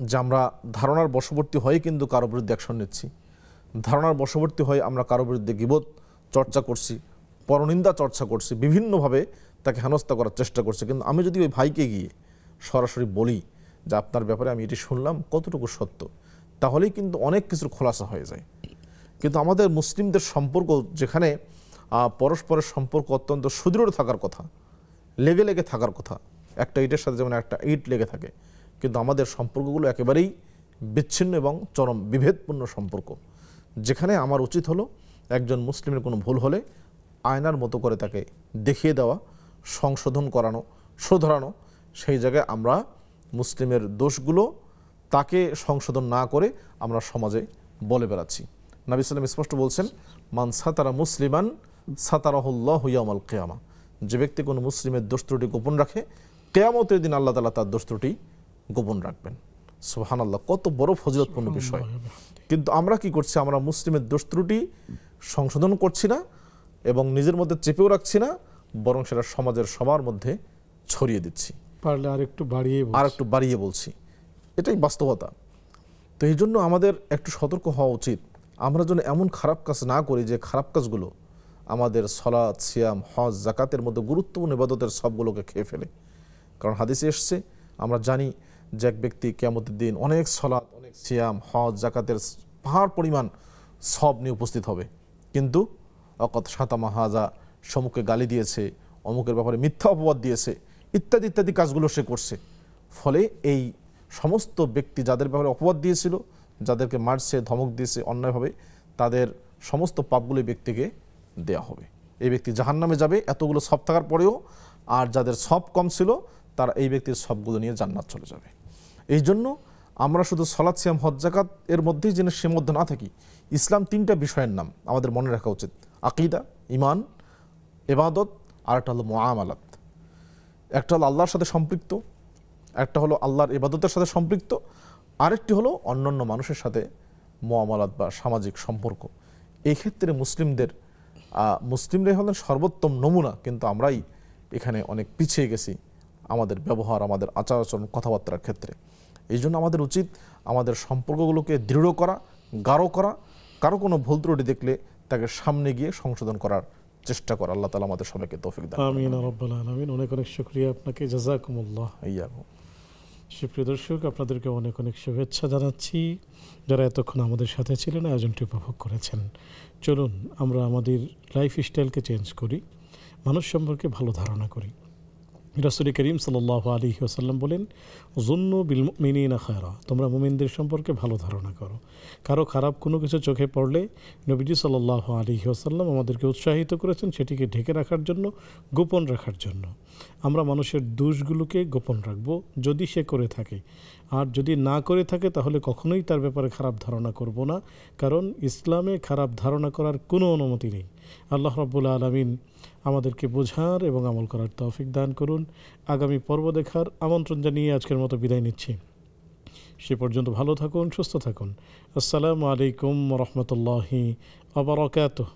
যে আমরা ধারণার বশবর্তী হয়ে কিন্তু কারো বিরুদ্ধে অ্যাকশন নিচ্ছি, ধারণার বশবর্তী হয়ে আমরা কারো বিরুদ্ধে গীবত চর্চা করছি, পরনিন্দা চর্চা করছি, বিভিন্নভাবে তাকে হেনস্থা করার চেষ্টা করছি। কিন্তু আমি যদি ওই ভাইকে গিয়ে সরাসরি বলি যে আপনার ব্যাপারে আমি এটি শুনলাম, কতটুকু সত্য, তাহলেই কিন্তু অনেক কিছুর খোলাসা হয়ে যায়। কিন্তু আমাদের মুসলিমদের সম্পর্ক, যেখানে পরস্পরের সম্পর্ক অত্যন্ত সুদৃঢ় থাকার কথা, লেগে লেগে থাকার কথা, একটা ইটের সাথে যেমন একটা ইট লেগে থাকে, কিন্তু আমাদের সম্পর্কগুলো একেবারেই বিচ্ছিন্ন এবং চরম বিভেদপূর্ণ সম্পর্ক, যেখানে আমার উচিত হলো একজন মুসলিমের কোনো ভুল হলে আয়নার মতো করে তাকে দেখিয়ে দেওয়া, সংশোধন করানো, শোধরানো। সেই জায়গায় আমরা মুসলিমের দোষগুলো তাকে সংশোধন না করে আমরা সমাজে বলে বেড়াচ্ছি। নবী সাল্লাল্লাহু আলাইহি ওয়াসাল্লাম স্পষ্ট বলছেন, মান সাতারা মুসলিমান সাতারাহুল্লাহু ইয়াউমাল কিয়ামা, যে ব্যক্তি কোনো মুসলিমের দোষ ত্রুটি গোপন রাখে, কিয়ামতের দিন আল্লাহ তাআলা তার দোষ ত্রুটি গোপন রাখবেন। সুবহানাল্লাহ, কত বড় ফজিলতপূর্ণ বিষয়। কিন্তু আমরা কি করছি, আমরা মুসলিমের দোষ ত্রুটি সংশোধন করছি না এবং নিজের মধ্যে চেপেও রাখছি না, বরং সেটা সমাজের সবার মধ্যে ছড়িয়ে দিচ্ছি, পারলে আরেকটু বাড়িয়ে বলছি। এটাই বাস্তবতা। তো এই জন্য আমাদের একটু সতর্ক হওয়া উচিত, আমরা যেন এমন খারাপ কাজ না করি যে খারাপ কাজগুলো আমাদের সালাত, সিয়াম, হজ, যাকাতের মধ্যে গুরুত্বপূর্ণ ইবাদতের সবগুলোকে খেয়ে ফেলে। কারণ হাদিসে এসছে, আমরা জানি যে এক ব্যক্তি কিয়ামতের দিন অনেক সালাত, অনেক সিয়াম, হজ, যাকাতের পাহাড় পরিমাণ সব নিয়ে উপস্থিত হবে, কিন্তু অকত শাতামা হাজা, সমুখে গালি দিয়েছে, অমুকের ব্যাপারে মিথ্যা অপবাদ দিয়েছে, ইত্যাদি ইত্যাদি কাজগুলো সে করছে। ফলে এই সমস্ত ব্যক্তি যাদের ব্যাপারে অপবাদ দিয়েছিল, যাদেরকে মারছে, ধমক দিয়েছে অন্যায়ভাবে, তাদের সমস্ত পাপগুলো এই ব্যক্তিকে দেয়া হবে। এই ব্যক্তি জাহান্নামে যাবে এতগুলো সব থাকার পরেও, আর যাদের সব কম ছিল তারা এই ব্যক্তির সবগুলো নিয়ে জান্নাত চলে যাবে। এই জন্য আমরা শুধু সালাত, সিয়াম, হজ, যাকাত এর মধ্যেই যেন সীমাবদ্ধ না থাকি। ইসলাম তিনটা বিষয়ের নাম, আমাদের মনে রাখা উচিত: আকীদা, ঈমান, ইবাদত, আর একটা হলো মুআমালাত। একটা হলো আল্লাহর সাথে সম্পৃক্ত, একটা হলো আল্লাহর ইবাদতের সাথে সম্পৃক্ত, আরেকটি হলো অন্যান্য মানুষের সাথে মুআমালাত বা সামাজিক সম্পর্ক। এই ক্ষেত্রে মুসলিমরাই হলেন সর্বোত্তম নমুনা, কিন্তু আমরাই এখানে অনেক পিছিয়ে গেছি আমাদের ব্যবহার, আমাদের আচার আচরণ, কথাবার্তার ক্ষেত্রে। এই জন্য আমাদের উচিত আমাদের সম্পর্কগুলোকে দৃঢ় করা, গাঢ় করা, কারো কোনো ভুল ত্রুটি দেখলে তাকে সামনে গিয়ে সংশোধন করার চেষ্টা করা। আল্লাহ তাআলা আমাদের সবাইকে তৌফিক দান করুন। আমিন রাব্বাল আলামিন। অনেক অনেক শুকরিয়া আপনাকে, জাযাকুমুল্লাহ। সুপ্রিয় দর্শক, আপনাদেরকে অনেক অনেক শুভেচ্ছা জানাচ্ছি যারা এতক্ষণ আমাদের সাথে ছিলেন, আয়োজনটি উপভোগ করেছেন। চলুন আমরা আমাদের লাইফ স্টাইলকে চেঞ্জ করি, মানুষ সম্পর্কে ভালো ধারণা করি। রাসূল করিম সাল্লাল্লাহু আলাইহি ওয়াসাল্লাম বলেন, যুন্নু বিল মুমিনিনা খায়রা, তোমরা মুমিনদের সম্পর্কে ভালো ধারণা করো। কারো খারাপ কোনো কিছু চোখে পড়লে নবীজি সাল্লাল্লাহু আলাইহি ওয়াসাল্লাম আমাদেরকে উৎসাহিত করেছেন সেটিকে ঢেকে রাখার জন্য, গোপন রাখার জন্য। আমরা মানুষের দোষগুলোকে গোপন রাখব যদি সে করে থাকে, আর যদি না করে থাকে তাহলে কখনোই তার ব্যাপারে খারাপ ধারণা করব না, কারণ ইসলামে খারাপ ধারণা করার কোনো অনুমতি নেই। আল্লাহ রাব্বুল আলামিন আমাদেরকে বোঝার এবং আমল করার তৌফিক দান করুন। আগামী পর্ব দেখার আমন্ত্রণ জানিয়ে আজকের মতো বিদায় নিচ্ছি। সে পর্যন্ত ভালো থাকুন, সুস্থ থাকুন। আসসালামু আলাইকুম ওয়া রাহমাতুল্লাহি ওয়া বারাকাতুহু।